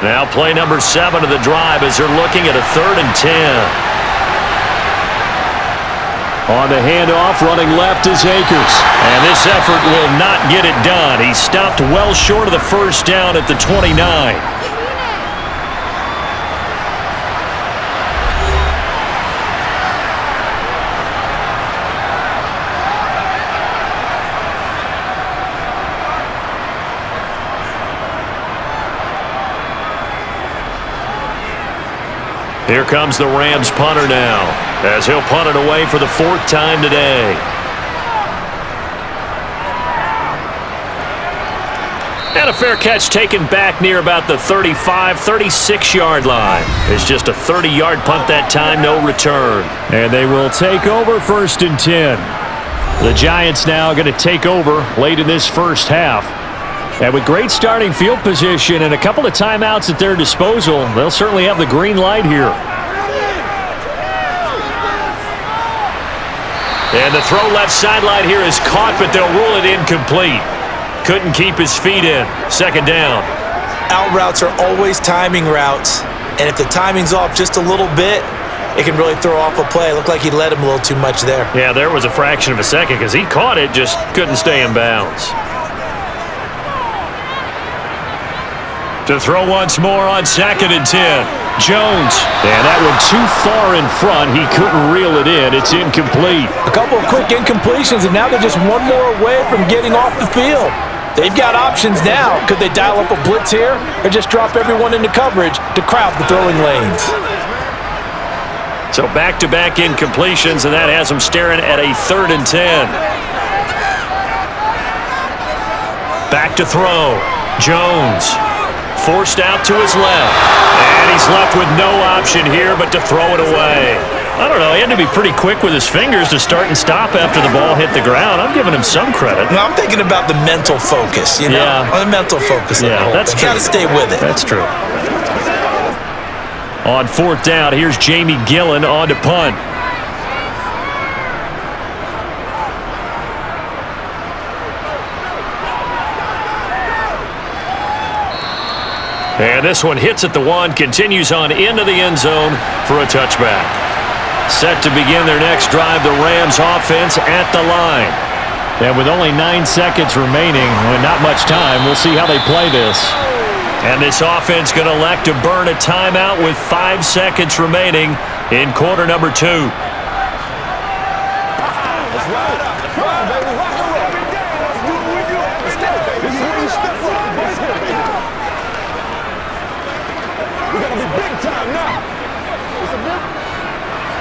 Now play number 7 of the drive as they're looking at a 3rd and 10. On the handoff, running left is Akers. And this effort will not get it done. He stopped well short of the first down at the 29. Here comes the Rams punter now, as he'll punt it away for the 4th time today. And a fair catch taken back near about the 35, 36-yard line. It's just a 30-yard punt that time, no return. And they will take over 1st and 10. The Giants now going to take over late in this first half. And with great starting field position and a couple of timeouts at their disposal, they'll certainly have the green light here. And the throw left sideline here is caught, but they'll rule it incomplete. Couldn't keep his feet in. 2nd down. Out routes are always timing routes, and if the timing's off just a little bit, it can really throw off a play. It looked like he led him a little too much there. Yeah, there was a fraction of a second because he caught it, just couldn't stay in bounds. To throw once more on 2nd and 10. Jones. And that one too far in front. He couldn't reel it in. It's incomplete. A couple of quick incompletions, and now they're just one more away from getting off the field. They've got options now. Could they dial up a blitz here or just drop everyone into coverage to crowd the throwing lanes? So back-to-back incompletions, and that has them staring at a 3rd and 10. Back to throw. Jones. Forced out to his left. And he's left with no option here but to throw it away. I don't know. He had to be pretty quick with his fingers to start and stop after the ball hit the ground. I'm giving him some credit. Well, I'm thinking about the mental focus, you know? Yeah. The mental focus. Yeah, that's true. Got to stay with it. That's true. On 4th down, here's Jamie Gillen on to punt. And this one hits at the 1, continues on into the end zone for a touchback. Set to begin their next drive, the Rams offense at the line. And with only 9 seconds remaining, and not much time, we'll see how they play this. And this offense going to elect to burn a timeout with 5 seconds remaining in quarter number 2.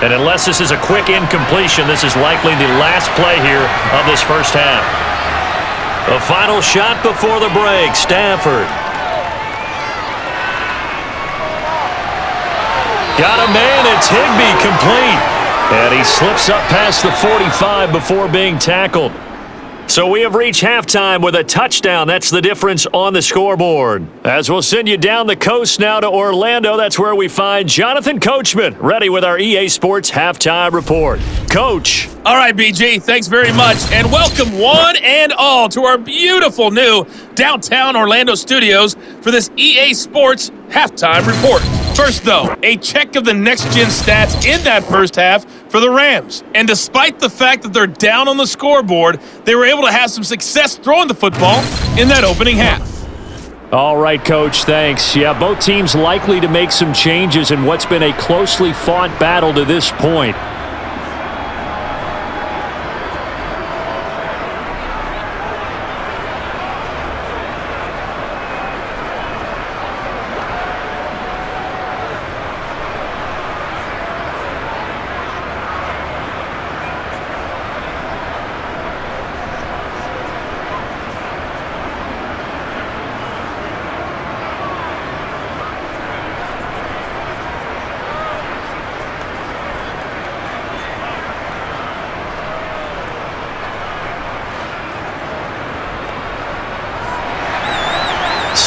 And unless this is a quick incompletion, this is likely the last play here of this first half. A final shot before the break. Stafford. Got a man. It's Higbee, complete. And he slips up past the 45 before being tackled. So we have reached halftime with a touchdown. That's the difference on the scoreboard. As we'll send you down the coast now to Orlando, that's where we find Jonathan Coachman, ready with our EA Sports Halftime Report. Coach. All right, BG, thanks very much. And welcome one and all to our beautiful new downtown Orlando studios for this EA Sports Halftime Report. First, though, a check of the next-gen stats in that first half for the Rams. And despite the fact that they're down on the scoreboard, they were able to have some success throwing the football in that opening half. All right, Coach, thanks. Yeah, both teams likely to make some changes in what's been a closely fought battle to this point.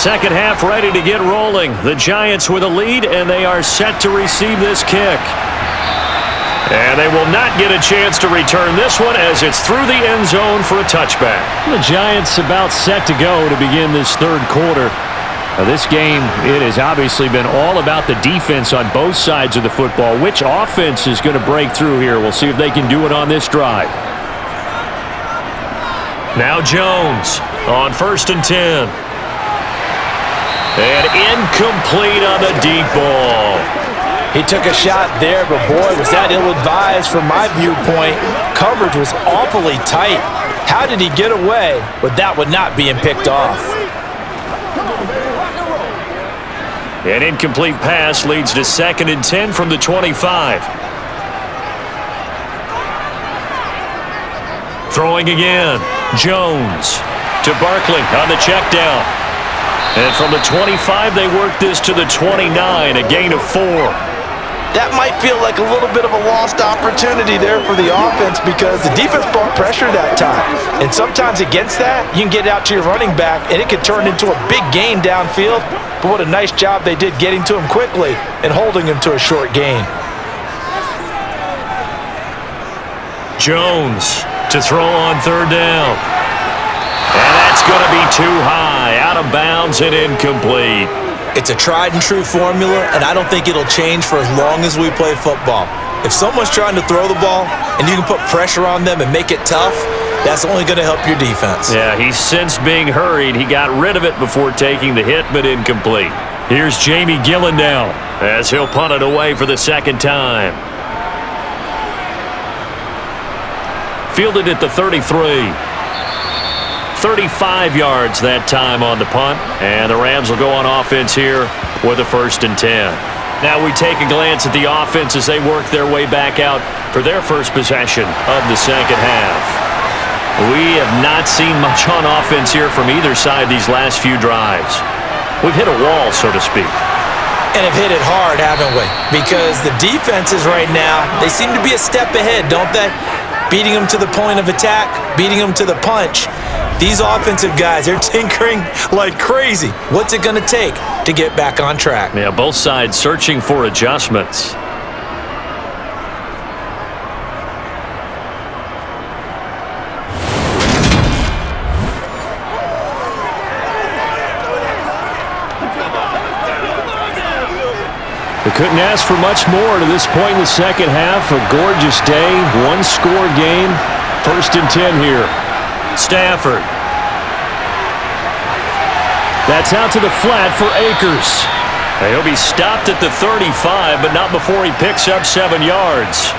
Second half ready to get rolling. The Giants with a lead, and they are set to receive this kick. And they will not get a chance to return this one as it's through the end zone for a touchback. The Giants about set to go to begin this third quarter. Now, this game, it has obviously been all about the defense on both sides of the football. Which offense is going to break through here? We'll see if they can do it on this drive. Now Jones on 1st and 10. And incomplete on the deep ball. He took a shot there, but boy, was that ill-advised from my viewpoint. Coverage was awfully tight. How did he get away with that one not being picked off? An incomplete pass leads to 2nd and 10 from the 25. Throwing again. Jones to Barkley on the check down. And from the 25, they work this to the 29, a gain of 4. That might feel like a little bit of a lost opportunity there for the offense because the defense brought pressure that time. And sometimes against that, you can get out to your running back, and it could turn into a big gain downfield. But what a nice job they did getting to him quickly and holding him to a short gain. Jones to throw on 3rd down. And that's going to be too high, out of bounds and incomplete. It's a tried-and-true formula, and I don't think it'll change for as long as we play football. If someone's trying to throw the ball and you can put pressure on them and make it tough, that's only going to help your defense. Yeah, he's since being hurried. He got rid of it before taking the hit, but incomplete. Here's Jamie Gillen now as he'll punt it away for the 2nd time. Fielded at the 33. 35 yards that time on the punt, and the Rams will go on offense here with a 1st and 10. Now we take a glance at the offense as they work their way back out for their first possession of the second half. We have not seen much on offense here from either side these last few drives. We've hit a wall, so to speak. And have hit it hard, haven't we? Because the defenses right now, they seem to be a step ahead, don't they? Beating them to the point of attack, beating them to the punch. These offensive guys, they're tinkering like crazy. What's it going to take to get back on track? Yeah, both sides searching for adjustments. They couldn't ask for much more to this point in the second half. A gorgeous day, one-score game. 1st and 10 here. Stafford. That's out to the flat for Akers. He'll be stopped at the 35, but not before he picks up 7 yards.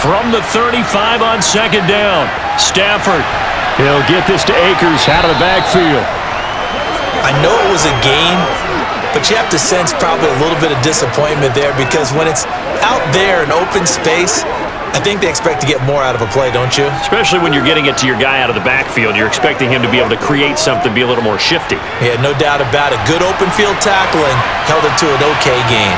From the 35 on 2nd down, Stafford. He'll get this to Akers out of the backfield. I know it was a gain, but you have to sense probably a little bit of disappointment there because when it's out there in open space, I think they expect to get more out of a play, don't you? Especially when you're getting it to your guy out of the backfield. You're expecting him to be able to create something, be a little more shifty. Yeah, no doubt about it. Good open field tackling held it to an okay gain.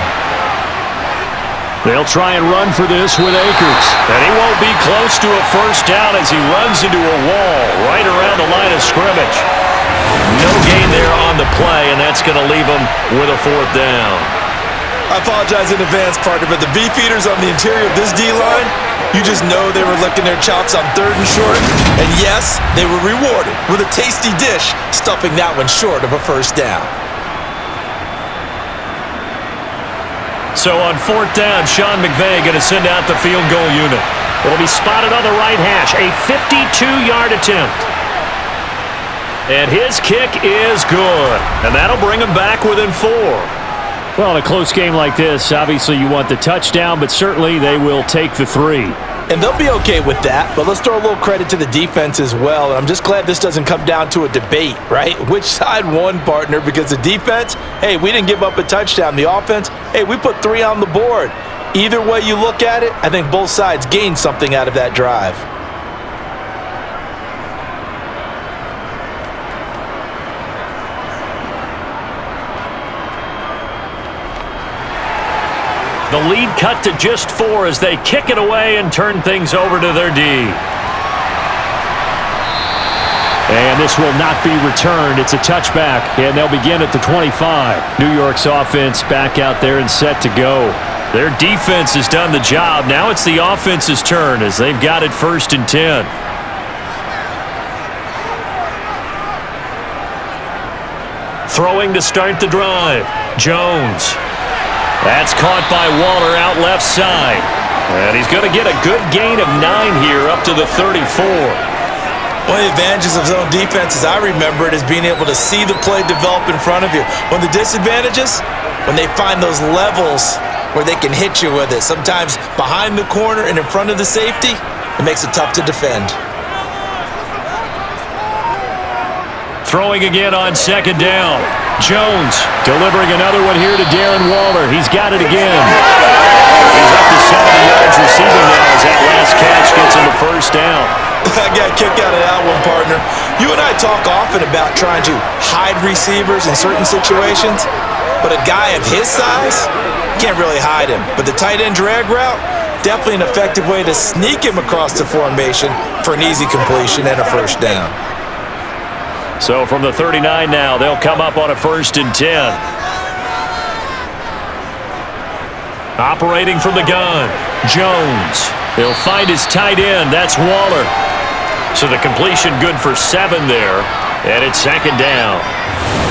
They'll try and run for this with Akers. And he won't be close to a 1st down as he runs into a wall right around the line of scrimmage. No gain there on the play, and that's going to leave him with a 4th down. I apologize in advance, partner, but the beefeaters on the interior of this D-line, you just know they were licking their chops on 3rd and short. And yes, they were rewarded with a tasty dish, stuffing that one short of a first down. So on 4th down, Sean McVay going to send out the field goal unit. It'll be spotted on the right hash, a 52-yard attempt. And his kick is good, and that'll bring him back within 4. Well, in a close game like this, obviously you want the touchdown, but certainly they will take the 3. And they'll be okay with that, but let's throw a little credit to the defense as well. And I'm just glad this doesn't come down to a debate, right? Which side won, partner? Because the defense, hey, we didn't give up a touchdown. The offense, hey, we put 3 on the board. Either way you look at it, I think both sides gained something out of that drive. The lead cut to just 4 as they kick it away and turn things over to their D. And this will not be returned. It's a touchback, and they'll begin at the 25. New York's offense back out there and set to go. Their defense has done the job. Now it's the offense's turn as they've got it 1st and 10. Throwing to start the drive. Jones. That's caught by Waller out left side. And he's going to get a good gain of 9 here up to the 34. One of the advantages of zone defense, as I remember it, is being able to see the play develop in front of you. One of the disadvantages, when they find those levels where they can hit you with it, sometimes behind the corner and in front of the safety, it makes it tough to defend. Throwing again on 2nd down. Jones delivering another one here to Darren Waller. He's got it again. He's up to 70 yards receiving now as that last catch gets him a 1st down. I got a kick out of that one, partner. You and I talk often about trying to hide receivers in certain situations, but a guy of his size, can't really hide him. But the tight end drag route, definitely an effective way to sneak him across the formation for an easy completion and a 1st down. So from the 39 now, they'll come up on a 1st and 10. Operating from the gun, Jones. He'll find his tight end. That's Waller. So the completion good for 7 there, and it's 2nd down.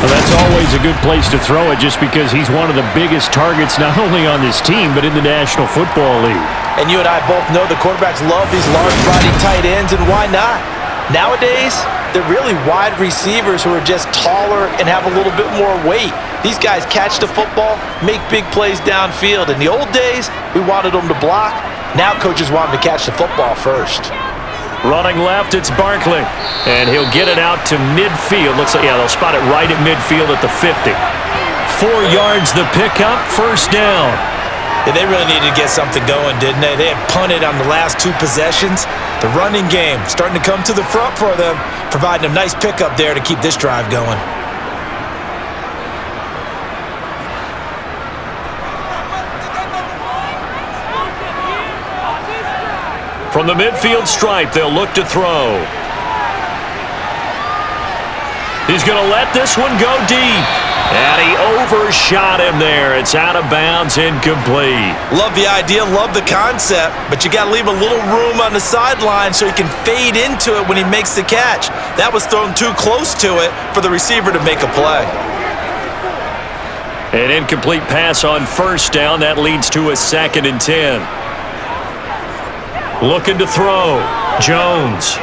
Well, that's always a good place to throw it just because he's one of the biggest targets not only on this team but in the National Football League. And you and I both know the quarterbacks love these large-body tight ends, and why not? Nowadays, they're really wide receivers who are just taller and have a little bit more weight. These guys catch the football, make big plays downfield. In the old days, we wanted them to block. Now coaches want them to catch the football first. Running left, it's Barkley. And he'll get it out to midfield. Looks like, yeah, they'll spot it right at midfield at the 50. 4 yards the pickup, 1st down. Yeah, they really needed to get something going, didn't they? They had punted on the last 2 possessions. The running game starting to come to the front for them, providing a nice pickup there to keep this drive going. From the midfield stripe, they'll look to throw. He's going to let this one go deep. And he overshot him there. It's out of bounds, incomplete. Love the idea, love the concept, but you got to leave a little room on the sideline so he can fade into it when he makes the catch. That was thrown too close to it for the receiver to make a play. An incomplete pass on 1st down. That leads to a 2nd and 10. Looking to throw. Jones.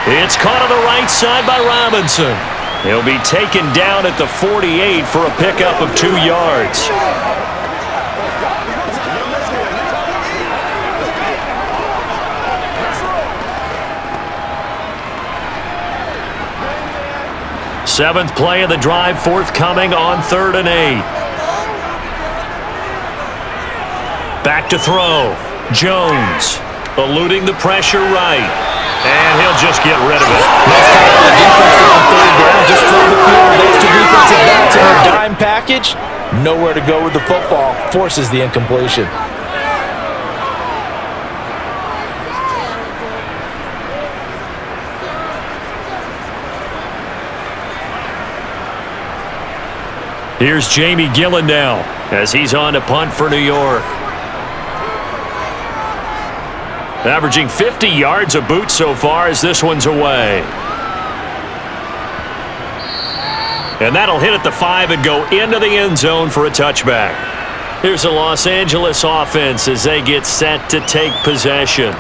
It's caught on the right side by Robinson. He'll be taken down at the 48 for a pickup of 2 yards. Seventh play of the drive forthcoming on 3rd and 8. Back to throw. Jones eluding the pressure right. And he'll just get rid of it. Nice call on the defense there on 3rd down. Just throw the field. Those 2 defensive backs in a dime package. Nowhere to go with the football. Forces the incompletion. Here's Jamie Gillen now as he's on to punt for New York. Averaging 50 yards a boot so far as this one's away. And that'll hit at the 5 and go into the end zone for a touchback. Here's the Los Angeles offense as they get set to take possession.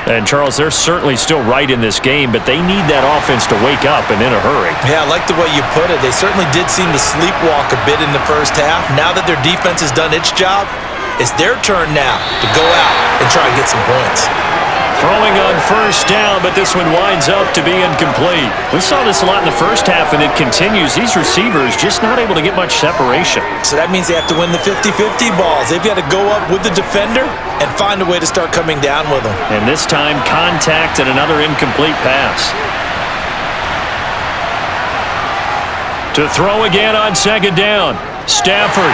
And, Charles, they're certainly still right in this game, but they need that offense to wake up and in a hurry. Yeah, I like the way you put it. They certainly did seem to sleepwalk a bit in the first half. Now that their defense has done its job, it's their turn now to go out and try and get some points. Throwing on first down, but this one winds up to be incomplete. We saw this a lot in the first half, and it continues. These receivers just not able to get much separation. So that means they have to win the 50-50 balls. They've got to go up with the defender and find a way to start coming down with them. And this time, contact and another incomplete pass. To throw again on second down, Stafford.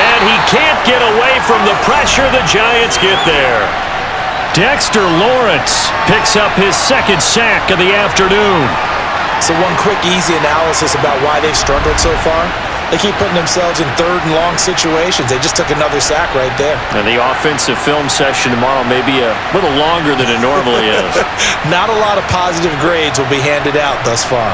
And he can't get away from the pressure. The Giants get there. Dexter Lawrence picks up his second sack of the afternoon. So one quick, easy analysis about why they've struggled so far. They keep putting themselves in third and long situations. They just took another sack right there. And the offensive film session tomorrow may be a little longer than it normally is. Not a lot of positive grades will be handed out thus far.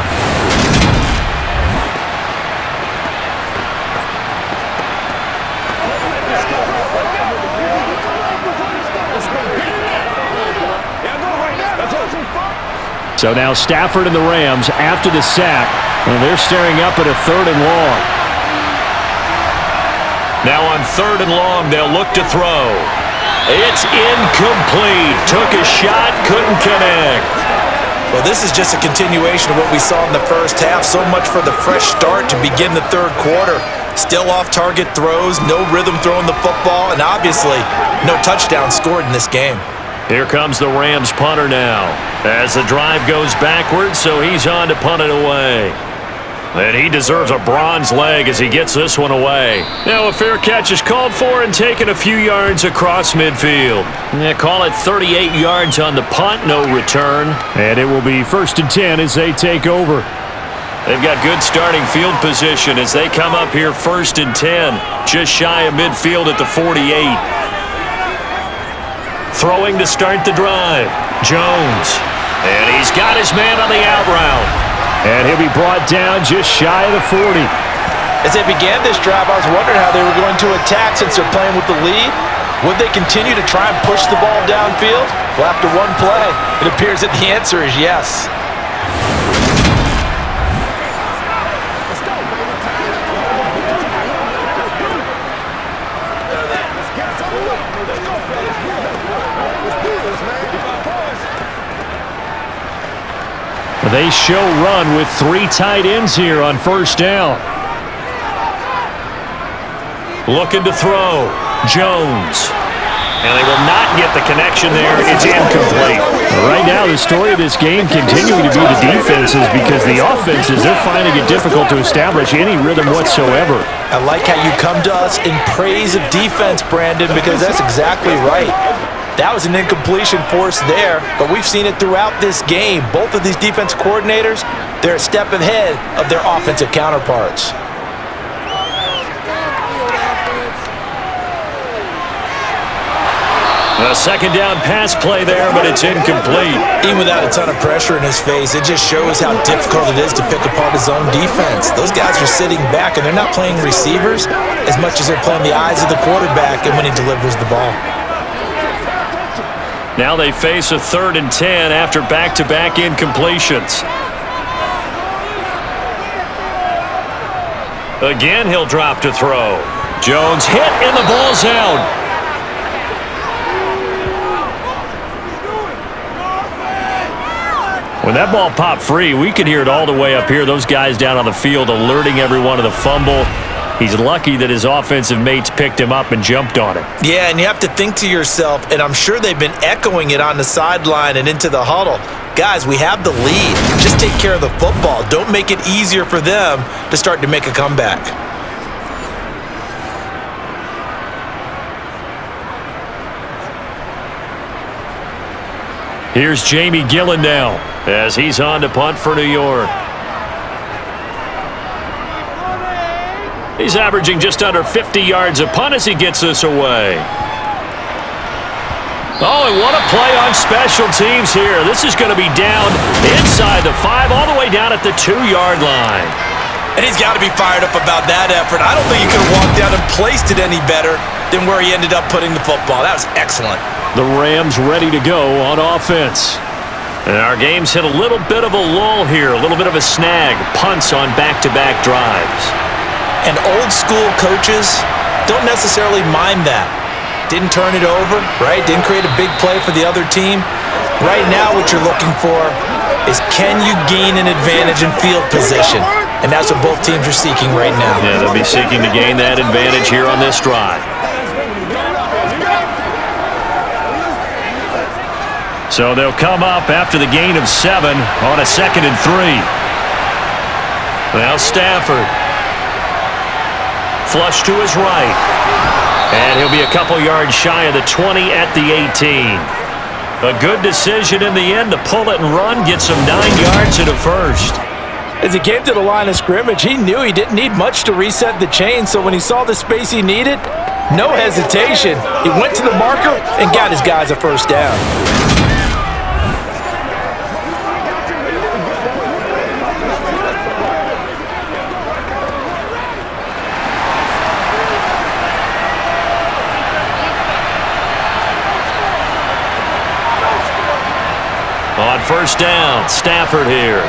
So now Stafford and the Rams, after the sack, they're staring up at a third and long. Now on third and long, they'll look to throw. It's incomplete. Took a shot, couldn't connect. Well, this is just a continuation of what we saw in the first half. So much for the fresh start to begin the third quarter. Still off-target throws, no rhythm throwing the football, and obviously no touchdown scored in this game. Here comes the Rams punter now as the drive goes backwards, so he's on to punt it away. And he deserves a bronze leg as he gets this one away. Now a fair catch is called for and taken a few yards across midfield. They call it 38 yards on the punt, no return. And it will be 1st and 10 as they take over. They've got good starting field position as they come up here 1st and 10, just shy of midfield at the 48. Throwing to start the drive, Jones. And he's got his man on the out route. And he'll be brought down just shy of the 40. As they began this drive, I was wondering how they were going to attack since they're playing with the lead. Would they continue to try and push the ball downfield? Well, after one play, it appears that the answer is yes. They show run with 3 tight ends here on first down. Looking to throw, Jones. And they will not get the connection there. It's incomplete. Right now, the story of this game continuing to be the defenses because the offenses, they're finding it difficult to establish any rhythm whatsoever. I like how you come to us in praise of defense, Brandon, because that's exactly right. That was an incompletion force there, but we've seen it throughout this game. Both of these defense coordinators, they're a step ahead of their offensive counterparts. A second down pass play there, but it's incomplete. Even without a ton of pressure in his face, it just shows how difficult it is to pick apart his own defense. Those guys are sitting back, and they're not playing receivers as much as they're playing the eyes of the quarterback and when he delivers the ball. Now they face a 3rd and 10 after back-to-back incompletions. Again, he'll drop to throw. Jones hit and the ball's out. When that ball popped free, we could hear it all the way up here. Those guys down on the field alerting everyone of the fumble. He's lucky that his offensive mates picked him up and jumped on it. Yeah, and you have to think to yourself, and I'm sure they've been echoing it on the sideline and into the huddle. Guys, we have the lead. Just take care of the football. Don't make it easier for them to start to make a comeback. Here's Jamie Gillen now as he's on to punt for New York. He's averaging just under 50 yards a punt as he gets this away. Oh, and what a play on special teams here. This is going to be down inside the 5, all the way down at the 2-yard line. And he's got to be fired up about that effort. I don't think he could have walked down and placed it any better than where he ended up putting the football. That was excellent. The Rams ready to go on offense. And our game's hit a little bit of a lull here, a little bit of a snag. Punts on back-to-back drives. And old school coaches don't necessarily mind that. Didn't turn it over, right? Didn't create a big play for the other team. Right now what you're looking for is, can you gain an advantage in field position? And that's what both teams are seeking right now. Yeah, they'll be seeking to gain that advantage here on this drive. So they'll come up after the gain of 7 on a 2nd and 3. Now Stafford. Flush to his right. And he'll be a couple yards shy of the 20 at the 18. A good decision in the end to pull it and run, get some 9 yards and a first. As he came to the line of scrimmage, he knew he didn't need much to reset the chain, so when he saw the space he needed, no hesitation. He went to the marker and got his guys a first down. On first down, Stafford here.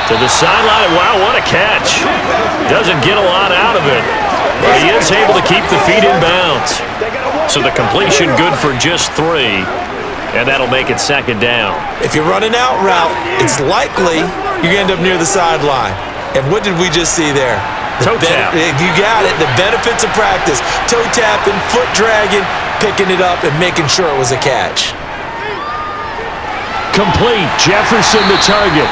To the sideline. Wow, what a catch. Doesn't get a lot out of it, but he is able to keep the feet in bounds. So the completion good for just 3, and that'll make it 2nd down. If you're running out route, it's likely you're going to end up near the sideline. And what did we just see there? Toe tap. You got it. The benefits of practice. Toe tapping, foot dragging, picking it up, and making sure it was a catch. Complete. Jefferson the target.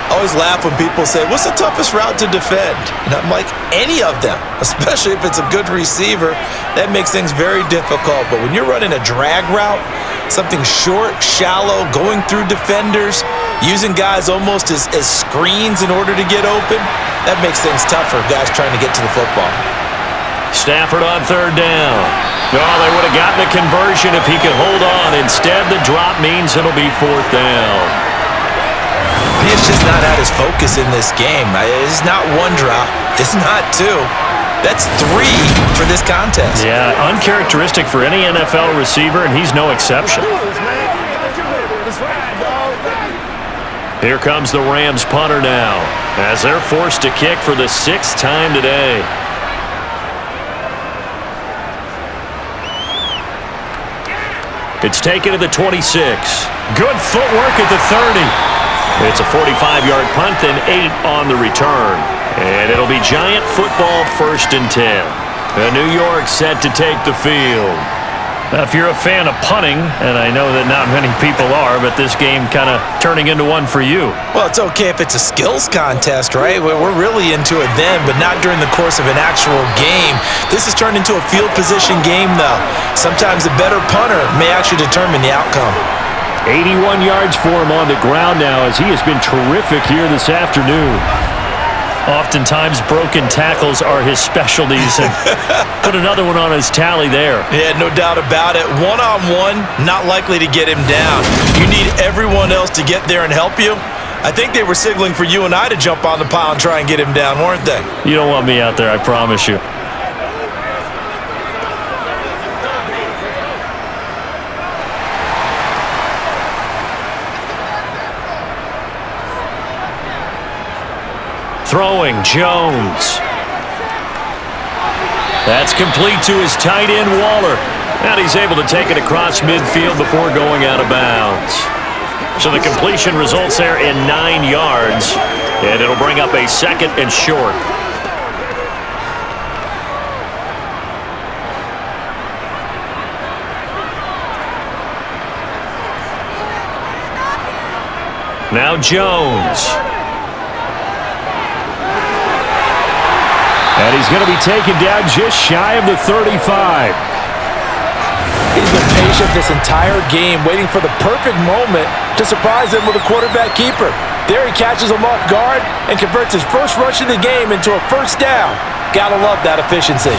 I always laugh when people say, what's the toughest route to defend? And I'm like, any of them, especially if it's a good receiver. That makes things very difficult. But when you're running a drag route, something short, shallow, going through defenders, using guys almost as screens in order to get open, that makes things tough for guys trying to get to the football. Stafford on 3rd down. Oh, they would have gotten a conversion if he could hold on. Instead, the drop means it'll be 4th down. It's just not at his focus in this game. It's not 1 drop. It's not 2. That's 3 for this contest. Yeah, uncharacteristic for any NFL receiver, and he's no exception. Here comes the Rams punter now, as they're forced to kick for the 6th time today. It's taken to the 26. Good footwork at the 30. It's a 45-yard punt and 8 on the return. And it'll be Giant football 1st and 10. New York set to take the field. Now, if you're a fan of punting, and I know that not many people are, but this game kind of turning into one for you. Well, it's okay if it's a skills contest, right? We're really into it then, but not during the course of an actual game. This has turned into a field position game, though. Sometimes the better punter may actually determine the outcome. 81 yards for him on the ground now, as he has been terrific here this afternoon. Oftentimes, broken tackles are his specialties, and put another one on his tally there. Yeah, no doubt about it. One-on-one, not likely to get him down. You need everyone else to get there and help you. I think they were signaling for you and I to jump on the pile and try and get him down, weren't they? You don't want me out there, I promise you. Throwing, Jones. That's complete to his tight end, Waller. And he's able to take it across midfield before going out of bounds. So the completion results there in 9 yards. And it'll bring up a 2nd and short. Now Jones. And he's going to be taken down just shy of the 35. He's been patient this entire game, waiting for the perfect moment to surprise him with a quarterback keeper. There he catches him off guard and converts his first rush of the game into a first down. Gotta love that efficiency.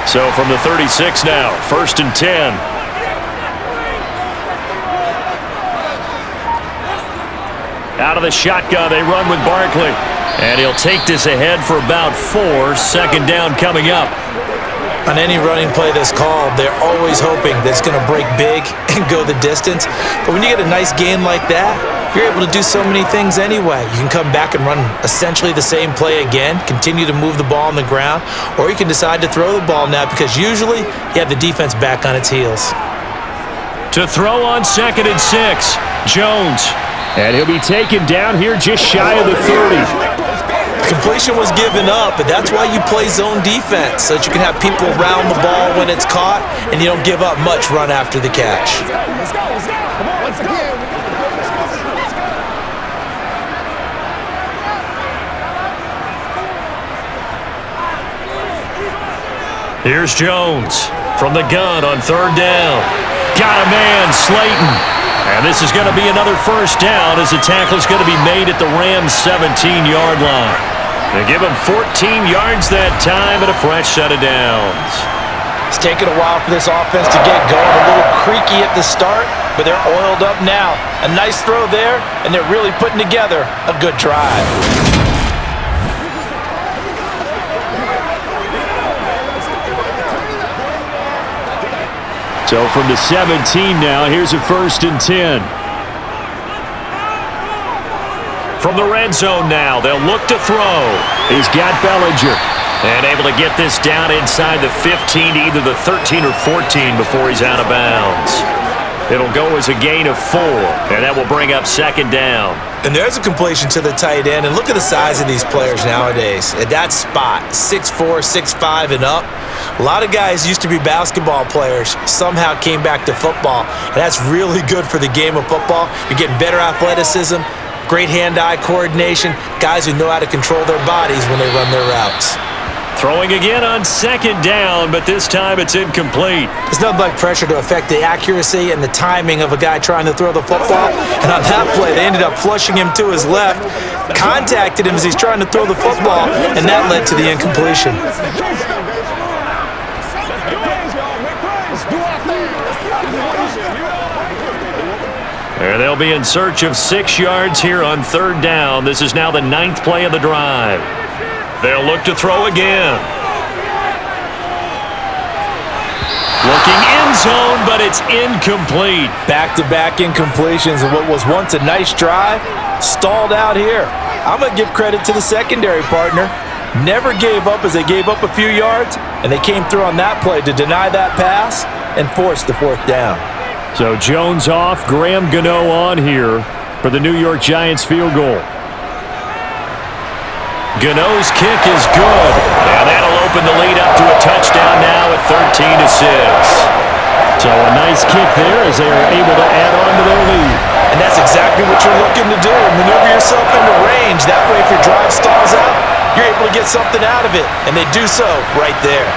So from the 36 now, 1st and 10. Out of the shotgun, they run with Barkley. And he'll take this ahead for about 4. 2nd down coming up. On any running play that's called, they're always hoping that it's going to break big and go the distance. But when you get a nice gain like that, you're able to do so many things anyway. You can come back and run essentially the same play again, continue to move the ball on the ground, or you can decide to throw the ball now because usually you have the defense back on its heels. To throw on 2nd and 6, Jones. And he'll be taken down here just shy of the 30. Completion was given up, but that's why you play zone defense, so that you can have people around the ball when it's caught, and you don't give up much run after the catch. Let's go. Come on, once again. Here's Jones from the gun on 3rd down. Got a man, Slayton. And this is going to be another first down as the tackle is going to be made at the Rams' 17-yard line. They give him 14 yards that time and a fresh set of downs. It's taken a while for this offense to get going. A little creaky at the start, but they're oiled up now. A nice throw there, and they're really putting together a good drive. So from the 17 now, here's a 1st and 10. From the red zone now, they'll look to throw. He's got Bellinger. And able to get this down inside the 15 to either the 13 or 14 before he's out of bounds. It'll go as a gain of 4, and that will bring up 2nd down. And there's a completion to the tight end, and look at the size of these players nowadays. At that spot, 6'4", 6'5", and up. A lot of guys used to be basketball players, somehow came back to football, and that's really good for the game of football. You're getting better athleticism, great hand-eye coordination, guys who know how to control their bodies when they run their routes. Throwing again on 2nd down, but this time it's incomplete. There's nothing like pressure to affect the accuracy and the timing of a guy trying to throw the football. And on that play, they ended up flushing him to his left, contacted him as he's trying to throw the football, and that led to the incompletion. There they'll be in search of 6 yards here on 3rd down. This is now the 9th play of the drive. They'll look to throw again. Looking end zone, but it's incomplete. Back-to-back incompletions of what was once a nice drive, stalled out here. I'm going to give credit to the secondary partner. Never gave up as they gave up a few yards, and they came through on that play to deny that pass and force the 4th down. So Jones off, Graham Gano on here for the New York Giants field goal. Gano's kick is good, and that'll open the lead up to a touchdown now at 13-6. So a nice kick there as they are able to add on to their lead. And that's exactly what you're looking to do. Maneuver yourself into range. That way, if your drive stalls out, you're able to get something out of it. And they do so right there.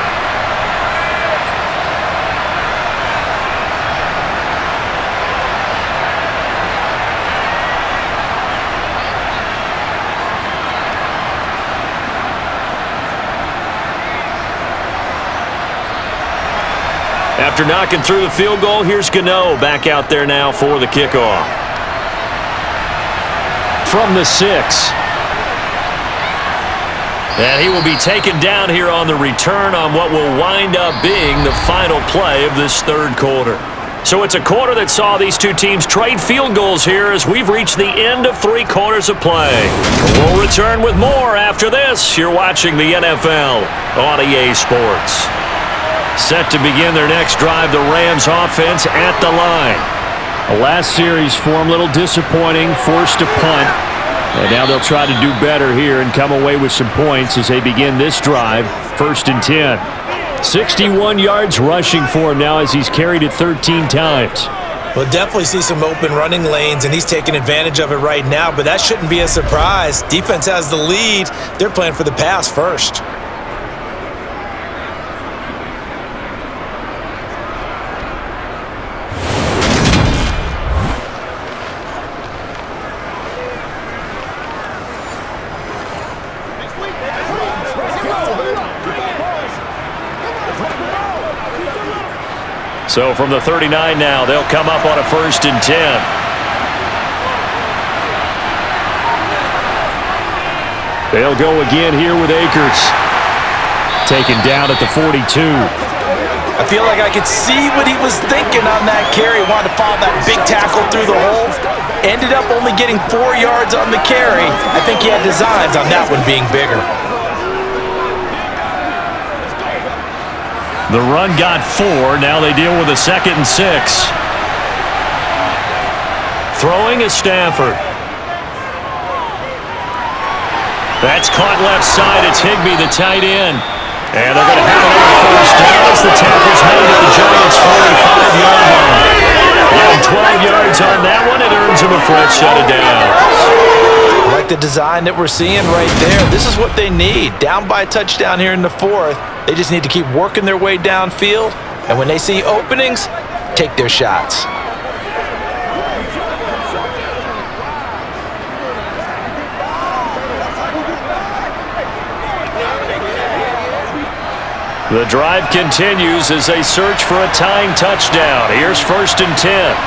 After knocking through the field goal, here's Gano back out there now for the kickoff. From the 6. And he will be taken down here on the return on what will wind up being the final play of this 3rd quarter. So it's a quarter that saw these two teams trade field goals here as we've reached the end of 3 quarters of play. We'll return with more after this. You're watching the NFL on EA Sports. Set to begin their next drive, the Rams offense at the line. The last series for them, a little disappointing, forced to punt. And now they'll try to do better here and come away with some points as they begin this drive, 1st and 10. 61 yards rushing for him now as he's carried it 13 times. We'll definitely see some open running lanes, and he's taking advantage of it right now, but that shouldn't be a surprise. Defense has the lead. They're playing for the pass first. So from the 39 now, they'll come up on a 1st and 10. They'll go again here with Akers. Taken down at the 42. I feel like I could see what he was thinking on that carry. Wanted to follow that big tackle through the hole. Ended up only getting 4 yards on the carry. I think he had designs on that one being bigger. The run got 4. Now they deal with a 2nd and 6. Throwing is Stafford. That's caught left side. It's Higbee, the tight end. And they're going to have it on the 1st down as the tackle's made at the Giants' 45-yard line. Yeah, 12 yards on that one. It earns them a fresh set of downs. I like the design that we're seeing right there. This is what they need. Down by a touchdown here in the 4th. They just need to keep working their way downfield. And when they see openings, take their shots. The drive continues as they search for a tying touchdown. Here's 1st and 10.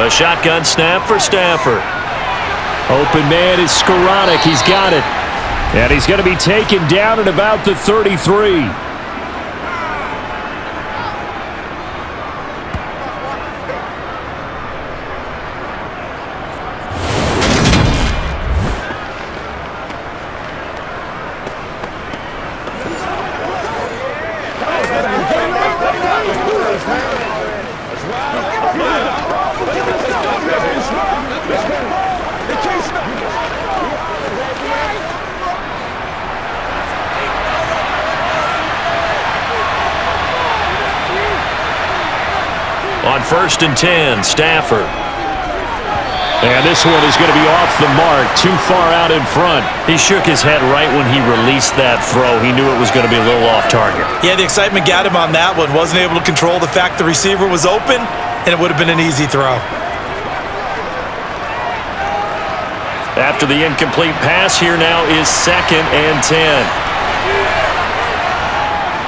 A shotgun snap for Stafford. Open man is Skoranek. He's got it. And he's going to be taken down at about the 33. On 1st and 10, Stafford. And this one is going to be off the mark, too far out in front. He shook his head right when he released that throw. He knew it was going to be a little off target. Yeah, the excitement got him on that one. Wasn't able to control the fact the receiver was open, and it would have been an easy throw. After the incomplete pass, here now is 2nd and 10.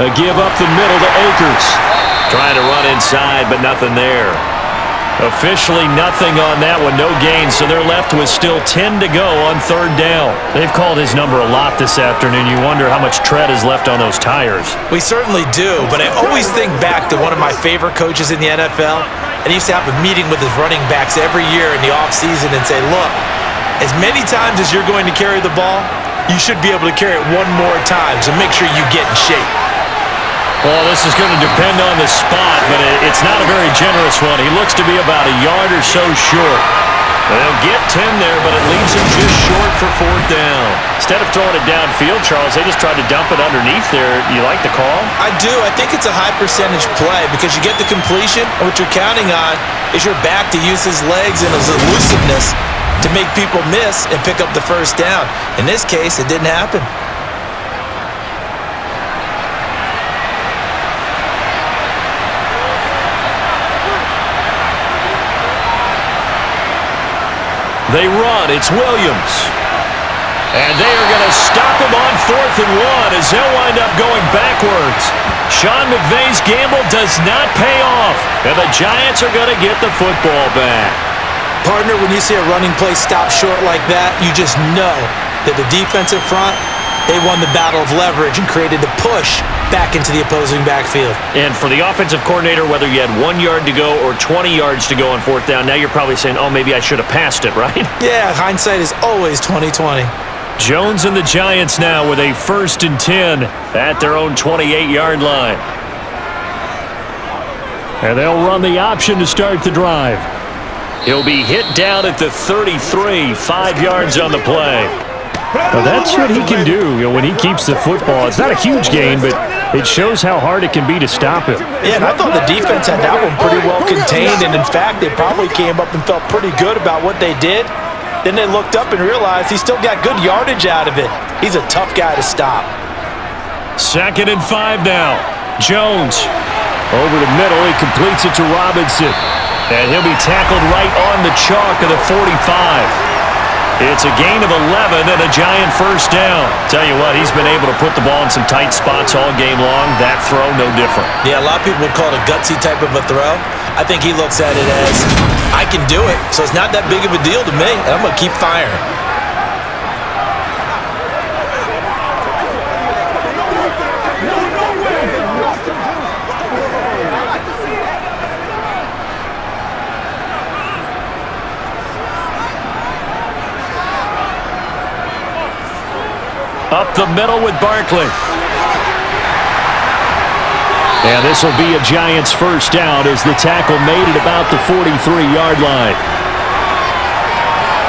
A give up the middle to Akers. Trying to run inside, but nothing there. Officially nothing on that one, no gain, so they're left with still 10 to go on 3rd down. They've called his number a lot this afternoon. You wonder how much tread is left on those tires. We certainly do, but I always think back to one of my favorite coaches in the NFL, and he used to have a meeting with his running backs every year in the offseason and say, look, as many times as you're going to carry the ball, you should be able to carry it one more time, so make sure you get in shape. Well, this is going to depend on the spot, but it's not a very generous one. He looks to be about a yard or so short. They'll get 10 there, but it leaves him just short for 4th down. Instead of throwing it downfield, Charles, they just tried to dump it underneath there. You like the call? I do. I think it's a high percentage play because you get the completion, and what you're counting on is your back to use his legs and his elusiveness to make people miss and pick up the 1st down. In this case, it didn't happen. They run. It's Williams. And they are going to stop him on 4th and 1 as they'll wind up going backwards. Sean McVay's gamble does not pay off, and the Giants are going to get the football back. Partner, when you see a running play stop short like that, you just know that the defensive front, they won the battle of leverage and created the push back into the opposing backfield. And for the offensive coordinator, whether you had 1 yard to go or 20 yards to go on 4th down, now you're probably saying, oh, maybe I should have passed it, right? Yeah, hindsight is always 20/20. Jones and the Giants now with a 1st and 10 at their own 28-yard line. And they'll run the option to start the drive. He'll be hit down at the 33, 5 yards on the play. Well, that's what he can do, when he keeps the football. It's not a huge gain, but it shows how hard it can be to stop him. Yeah, and I thought the defense had that one pretty well contained, and in fact, they probably came up and felt pretty good about what they did. Then they looked up and realized he still got good yardage out of it. He's a tough guy to stop. 2nd and 5 now. Jones. Over the middle, he completes it to Robinson. And he'll be tackled right on the chalk of the 45. It's a gain of 11 and a Giant first down. Tell you what, he's been able to put the ball in some tight spots all game long. That throw, no different. Yeah, a lot of people would call it a gutsy type of a throw. I think he looks at it as, I can do it, so it's not that big of a deal to me, and I'm going to keep firing. Up the middle with Barkley. And this will be a Giants first down as the tackle made at about the 43-yard line.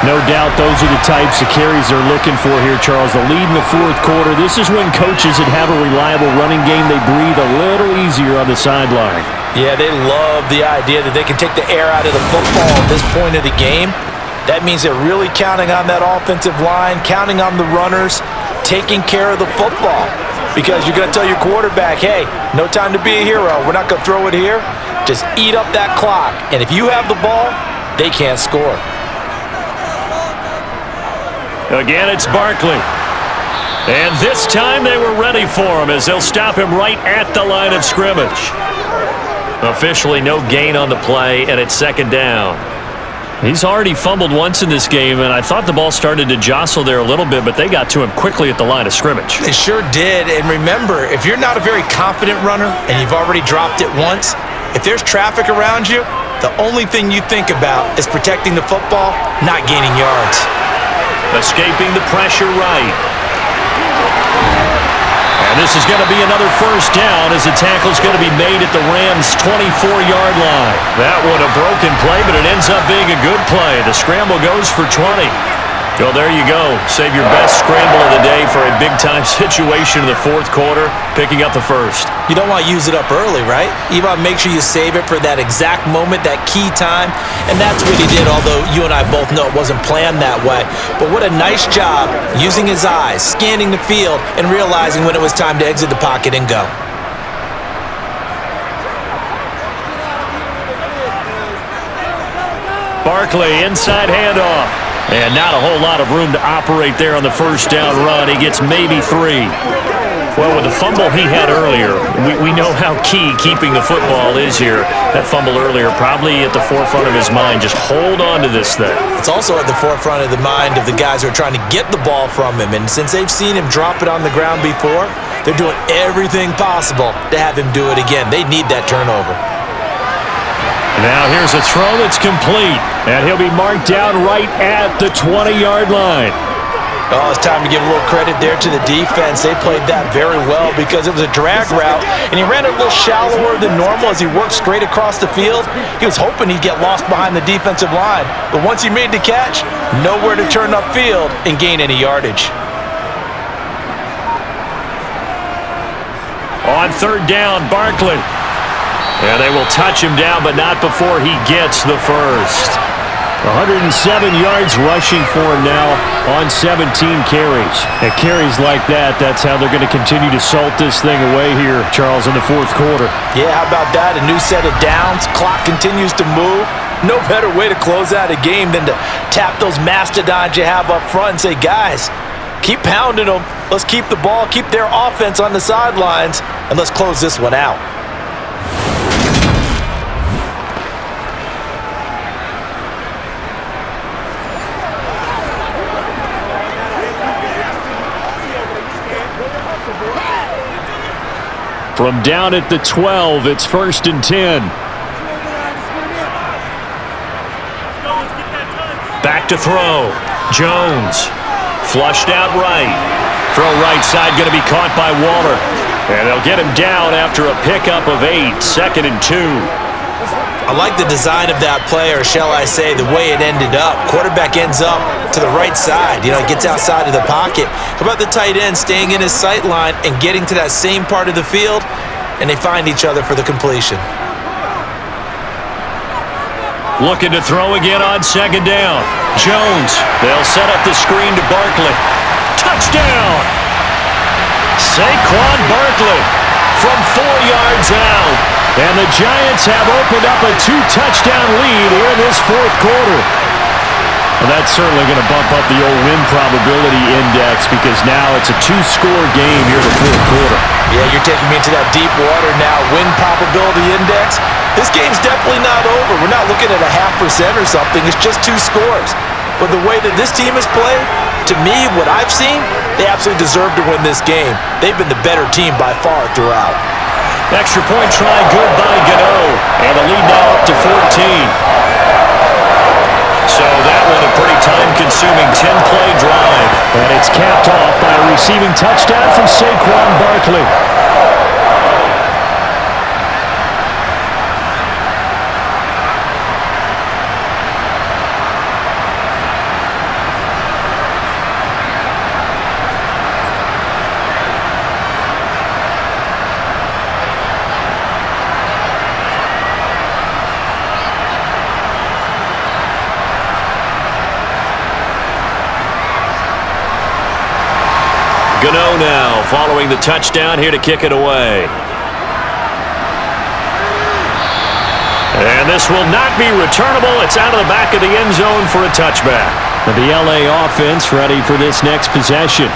No doubt those are the types of carries they're looking for here, Charles. The lead in the fourth quarter. This is when coaches that have a reliable running game, they breathe a little easier on the sideline. Yeah, they love the idea that they can take the air out of the football at this point of the game. That means they're really counting on that offensive line, counting on the runners, taking care of the football. Because you're going to tell your quarterback, hey, no time to be a hero. We're not going to throw it here. Just eat up that clock. And if you have the ball, they can't score. Again, it's Barkley. And this time they were ready for him as they'll stop him right at the line of scrimmage. Officially no gain on the play, and it's second down. He's already fumbled once in this game, and I thought the ball started to jostle there a little bit, but they got to him quickly at the line of scrimmage. They sure did. And remember, if you're not a very confident runner and you've already dropped it once, if there's traffic around you, the only thing you think about is protecting the football, not gaining yards. Escaping the pressure right. And this is going to be another first down as the tackle's going to be made at the Rams' 24-yard line. That one a broken play, but it ends up being a good play. The scramble goes for 20. Well, there you go. Save your best scramble of the day for a big-time situation in the fourth quarter, picking up the first. You don't want to use it up early, right? You want to make sure you save it for that exact moment, that key time, and that's what he did, although you and I both know it wasn't planned that way. But what a nice job using his eyes, scanning the field, and realizing when it was time to exit the pocket and go. Barkley, inside handoff. And not a whole lot of room to operate there on the first down run. He gets maybe 3. Well, with the fumble he had earlier, we know how key keeping the football is here. That fumble earlier probably at the forefront of his mind. Just hold on to this thing. It's also at the forefront of the mind of the guys who are trying to get the ball from him. And since they've seen him drop it on the ground before, they're doing everything possible to have him do it again. They need that turnover. Now here's a throw that's complete, and he'll be marked down right at the 20-yard line. Oh, it's time to give a little credit there to the defense. They played that very well because it was a drag route, and he ran it a little shallower than normal as he worked straight across the field. He was hoping he'd get lost behind the defensive line, but once he made the catch, nowhere to turn upfield and gain any yardage. On third down, Barkley. And they will touch him down, but not before he gets the first. 107 yards rushing for him now on 17 carries. And carries like that, that's how they're going to continue to salt this thing away here, Charles, in the fourth quarter. Yeah, how about that? A new set of downs. Clock continues to move. No better way to close out a game than to tap those mastodons you have up front and say, guys, keep pounding them. Let's keep the ball, keep their offense on the sidelines, and let's close this one out. From down at the 12, it's 1st and 10. Back to throw. Jones. Flushed out right. Throw right side going to be caught by Waller. And they'll get him down after a pickup of 8. 2nd and 2. I like the design of that play, or shall I say, the way it ended up. Quarterback ends up to the right side. You know, gets outside of the pocket. How about the tight end staying in his sight line and getting to that same part of the field, and they find each other for the completion. Looking to throw again on 2nd down. Jones. They'll set up the screen to Barkley. Touchdown! Saquon Barkley from 4 yards out. And the Giants have opened up a 2-touchdown lead here in this fourth quarter. Well, that's certainly going to bump up the old win probability index because now it's a two-score game here in the fourth quarter. Yeah, you're taking me into that deep water now. Win probability index. This game's definitely not over. We're not looking at a 0.5% or something. It's just 2 scores. But the way that this team has played, to me, what I've seen, they absolutely deserve to win this game. They've been the better team by far throughout. Extra point try good by Gano. And the lead now up to 14. So that one a pretty time-consuming 10-play drive. And it's capped off by a receiving touchdown from Saquon Barkley. Gano now following the touchdown here to kick it away. And this will not be returnable. It's out of the back of the end zone for a touchback. The LA offense ready for this next possession.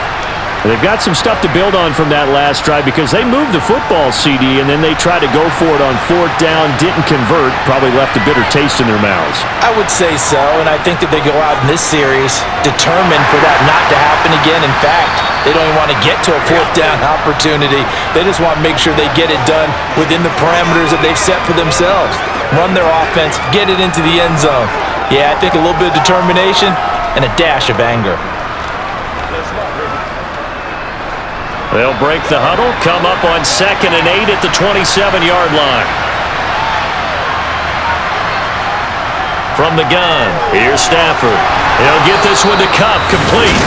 They've got some stuff to build on from that last drive because they moved the football, CD, and then they tried to go for it on 4th down, didn't convert, probably left a bitter taste in their mouths. I would say so, and I think that they go out in this series determined for that not to happen again. In fact, they don't even want to get to a 4th down opportunity. They just want to make sure they get it done within the parameters that they've set for themselves. Run their offense, get it into the end zone. Yeah, I think a little bit of determination and a dash of anger. They'll break the huddle, come up on 2nd and 8 at the 27-yard line. From the gun, here's Stafford. He'll get this one to Kupp, complete.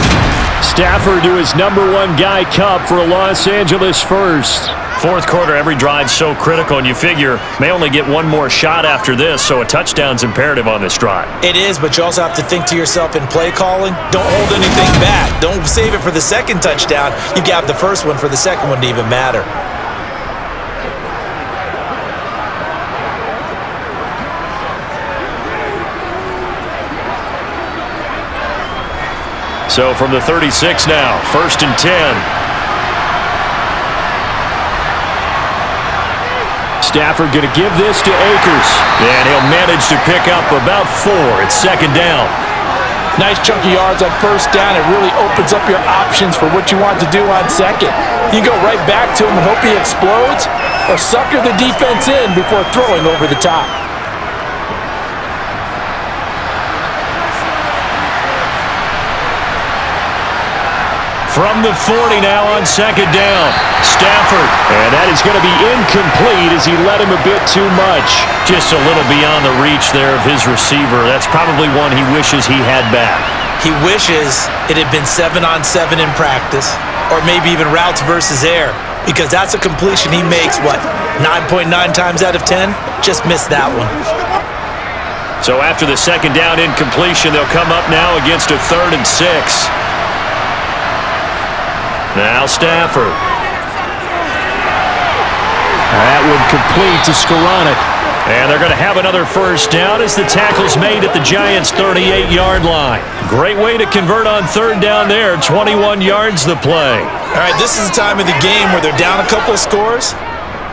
Stafford to his #1 guy, Kupp, for a Los Angeles first. Fourth quarter, every drive's so critical, and you figure may only get one more shot after this, so a touchdown's imperative on this drive. It is, but you also have to think to yourself in play calling, don't hold anything back. Don't save it for the second touchdown. You got the first one for the second one to even matter. So from the 36 now, 1st and 10. Stafford going to give this to Akers. And he'll manage to pick up about 4. It's 2nd down. Nice chunky yards on 1st down. It really opens up your options for what you want to do on 2nd. You can go right back to him and hope he explodes, or sucker the defense in before throwing over the top. From the 40 now on 2nd down. Stafford. And that is going to be incomplete as he led him a bit too much. Just a little beyond the reach there of his receiver. That's probably one he wishes he had back. He wishes it had been 7-on-7 in practice, or maybe even routes versus air, because that's a completion he makes, 9.9 times out of 10? Just missed that one. So after the 2nd down incompletion, they'll come up now against a 3rd and 6. Now Stafford. That would complete to Skoranek. And they're going to have another 1st down as the tackle's made at the Giants' 38-yard line. Great way to convert on 3rd down there. 21 yards the play. All right, this is the time of the game where they're down a couple of scores,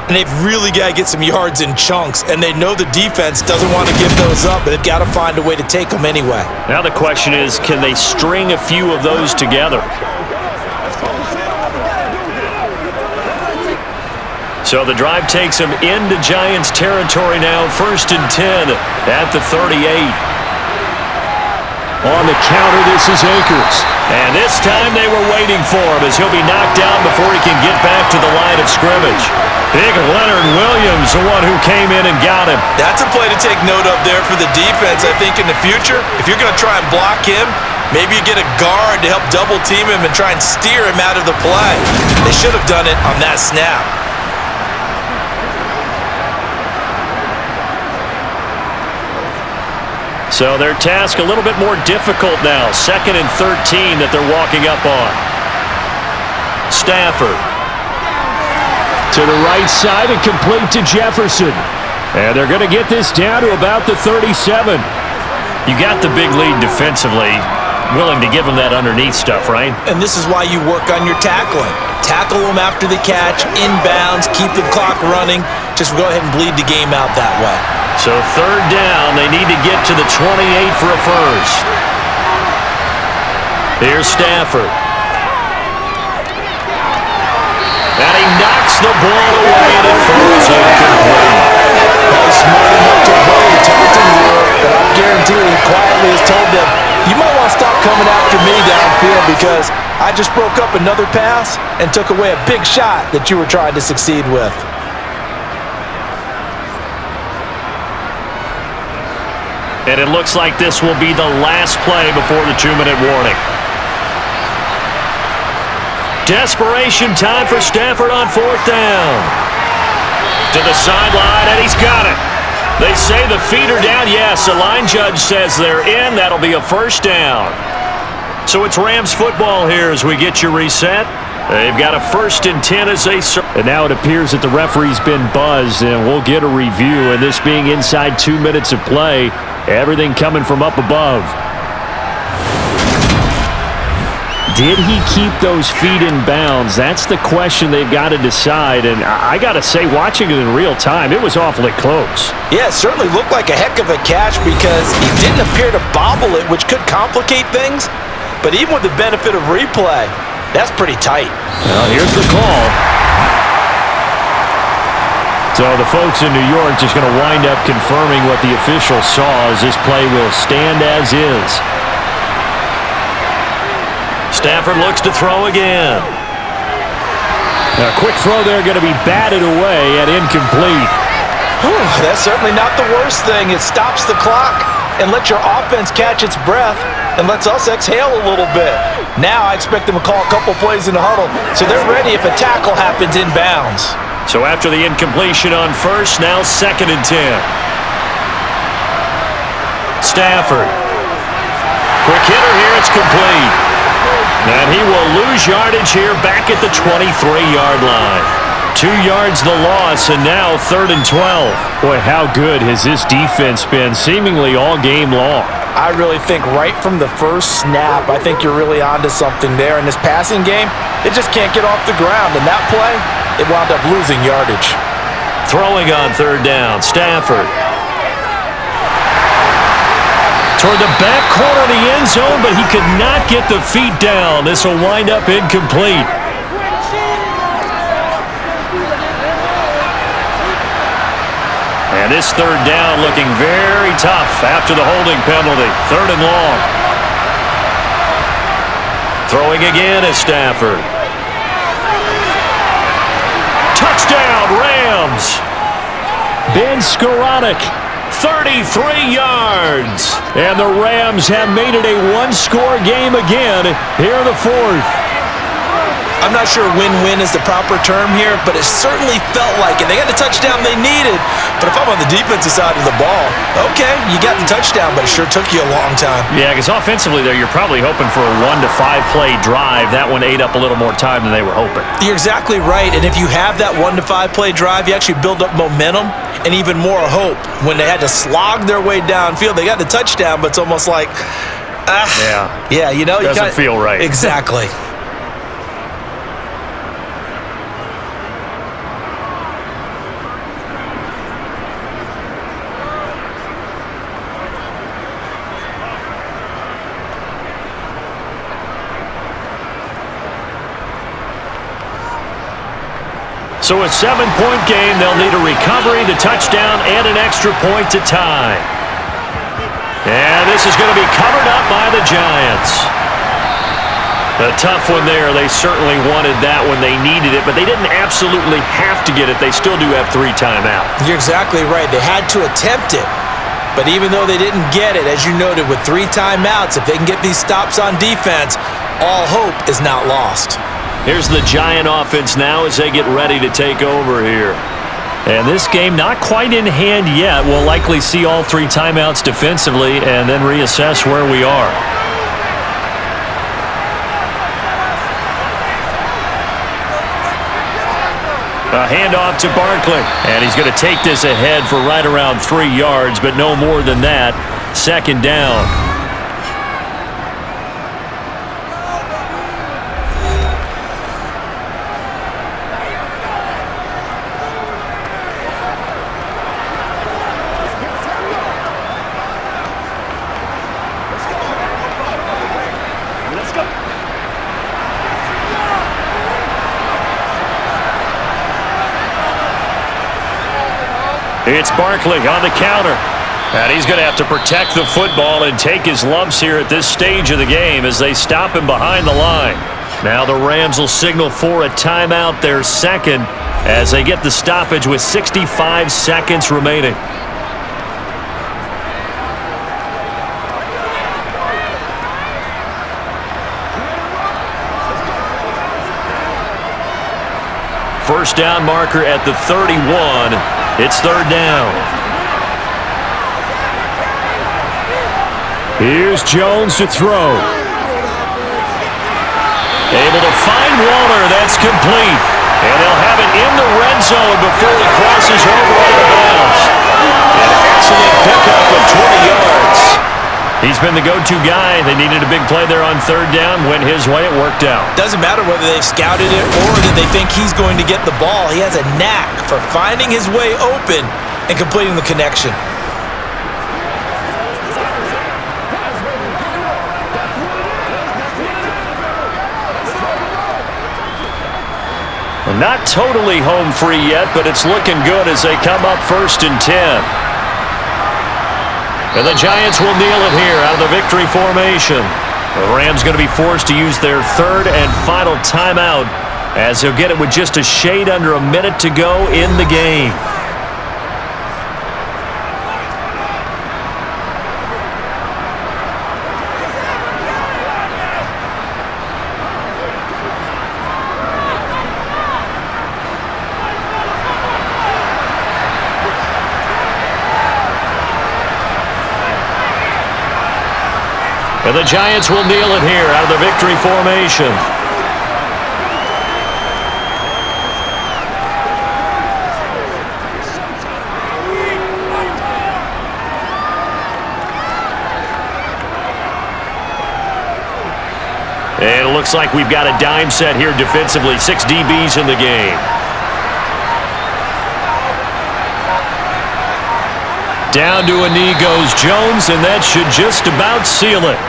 and they've really got to get some yards in chunks, and they know the defense doesn't want to give those up, but they've got to find a way to take them anyway. Now the question is, can they string a few of those together? So the drive takes them into Giants territory now. 1st and 10 at the 38. On the counter, this is Akers. And this time they were waiting for him as he'll be knocked down before he can get back to the line of scrimmage. Big Leonard Williams, the one who came in and got him. That's a play to take note of there for the defense, I think, in the future. If you're going to try and block him, maybe you get a guard to help double team him and try and steer him out of the play. They should have done it on that snap. So their task a little bit more difficult now. 2nd and 13 that they're walking up on. Stafford. To the right side and complete to Jefferson. And they're going to get this down to about the 37. You got the big lead defensively, willing to give them that underneath stuff, right? And this is why you work on your tackling. Tackle them after the catch, inbounds, keep the clock running. Just go ahead and bleed the game out that way. So third down, they need to get to the 28 for a first. Here's Stafford. And he knocks the ball away, and it falls incomplete. He's smart enough to avoid the tempting lure, but I guarantee he quietly has told them, you might want to stop coming after me downfield because I just broke up another pass and took away a big shot that you were trying to succeed with. And it looks like this will be the last play before the 2-minute warning. Desperation time for Stafford on fourth down. To the sideline, and he's got it. They say the feet are down. Yes, the line judge says they're in. That'll be a first down. So it's Rams football here as we get you reset. They've got a 1st and 10 as they... And now it appears that the referee's been buzzed, and we'll get a review. And this being inside 2 minutes of play, everything coming from up above. Did he keep those feet in bounds? That's the question they've got to decide. And I got to say, watching it in real time, it was awfully close. Yeah, it certainly looked like a heck of a catch because he didn't appear to bobble it, which could complicate things. But even with the benefit of replay, that's pretty tight. Well, here's the call. So the folks in New York just going to wind up confirming what the official saw as this play will stand as is. Stafford looks to throw again. A quick throw there going to be batted away and incomplete. Whew, that's certainly not the worst thing. It stops the clock and lets your offense catch its breath and lets us exhale a little bit. Now I expect them to call a couple plays in the huddle so they're ready if a tackle happens inbounds. So after the incompletion on first, now 2nd and 10. Stafford. Quick hitter here, it's complete. And he will lose yardage here back at the 23-yard line. 2 yards the loss, and now 3rd and 12. Boy, how good has this defense been seemingly all game long? I really think right from the first snap, I think you're really onto something there. In this passing game, it just can't get off the ground. And that play, it wound up losing yardage. Throwing on 3rd down, Stafford. Toward the back corner of the end zone, but he could not get the feet down. This will wind up incomplete. And this 3rd down looking very tough after the holding penalty. 3rd and long. Throwing again is Stafford. Touchdown, Rams! Ben Skoranek. 33 yards. And the Rams have made it a one-score game again here in the 4th. I'm not sure win-win is the proper term here, but it certainly felt like it. They got the touchdown they needed, but if I'm on the defensive side of the ball, okay, you got the touchdown, but it sure took you a long time. Yeah, because offensively there, you're probably hoping for a 1 to 5 play drive. That one ate up a little more time than they were hoping. You're exactly right, and if you have that 1 to 5 play drive, you actually build up momentum and even more hope. When they had to slog their way downfield, they got the touchdown, but it's almost like, yeah, you know, doesn't feel right. Exactly. So a 7-point game, they'll need a recovery, the touchdown, and an extra point to tie. And this is going to be covered up by the Giants. A tough one there. They certainly wanted that when they needed it, but they didn't absolutely have to get it. They still do have 3 timeouts. You're exactly right. They had to attempt it. But even though they didn't get it, as you noted, with 3 timeouts, if they can get these stops on defense, all hope is not lost. Here's the Giant offense now as they get ready to take over here. And this game not quite in hand yet. We'll likely see all 3 timeouts defensively and then reassess where we are. A handoff to Barkley. And he's going to take this ahead for right around 3 yards, but no more than that. 2nd down. It's Barkley on the counter. And he's going to have to protect the football and take his lumps here at this stage of the game as they stop him behind the line. Now the Rams will signal for a timeout, their 2nd, as they get the stoppage with 65 seconds remaining. First down marker at the 31. It's 3rd down. Here's Jones to throw. Able to find Waller. That's complete. And they'll have it in the red zone before he crosses over out of bounds. An excellent pickup of 20 yards. He's been the go-to guy. They needed a big play there on 3rd down. Went his way. It worked out. Doesn't matter whether they've scouted it or that they think he's going to get the ball. He has a knack for finding his way open and completing the connection. Well, not totally home free yet, but it's looking good as they come up 1st and 10. And the Giants will kneel it here out of the victory formation. The Rams going to be forced to use their 3rd and final timeout as they'll get it with just a shade under a minute to go in the game. And the Giants will kneel it here out of the victory formation. And it looks like we've got a dime set here defensively. 6 DBs in the game. Down to a knee goes Jones, and that should just about seal it.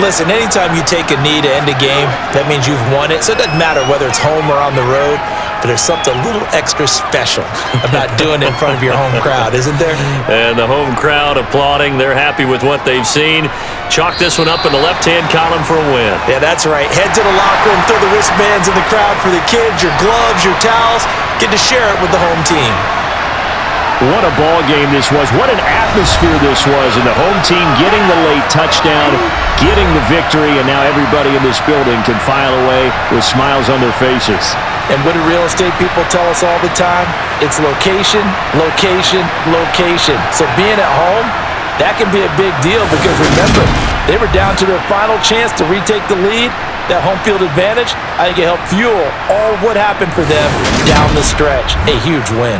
Listen, anytime you take a knee to end a game, that means you've won it. So it doesn't matter whether it's home or on the road, but there's something a little extra special about doing it in front of your home crowd, isn't there? And the home crowd applauding. They're happy with what they've seen. Chalk this one up in the left-hand column for a win. Yeah, that's right. Head to the locker room, throw the wristbands in the crowd for the kids, your gloves, your towels. Get to share it with the home team. What a ball game this was. What an atmosphere this was. And the home team getting the late touchdown, getting the victory, and now everybody in this building can file away with smiles on their faces. And what do real estate people tell us all the time? It's location, location, location. So being at home, that can be a big deal because remember, they were down to their final chance to retake the lead. That home field advantage, I think it helped fuel all of what happened for them down the stretch. A huge win.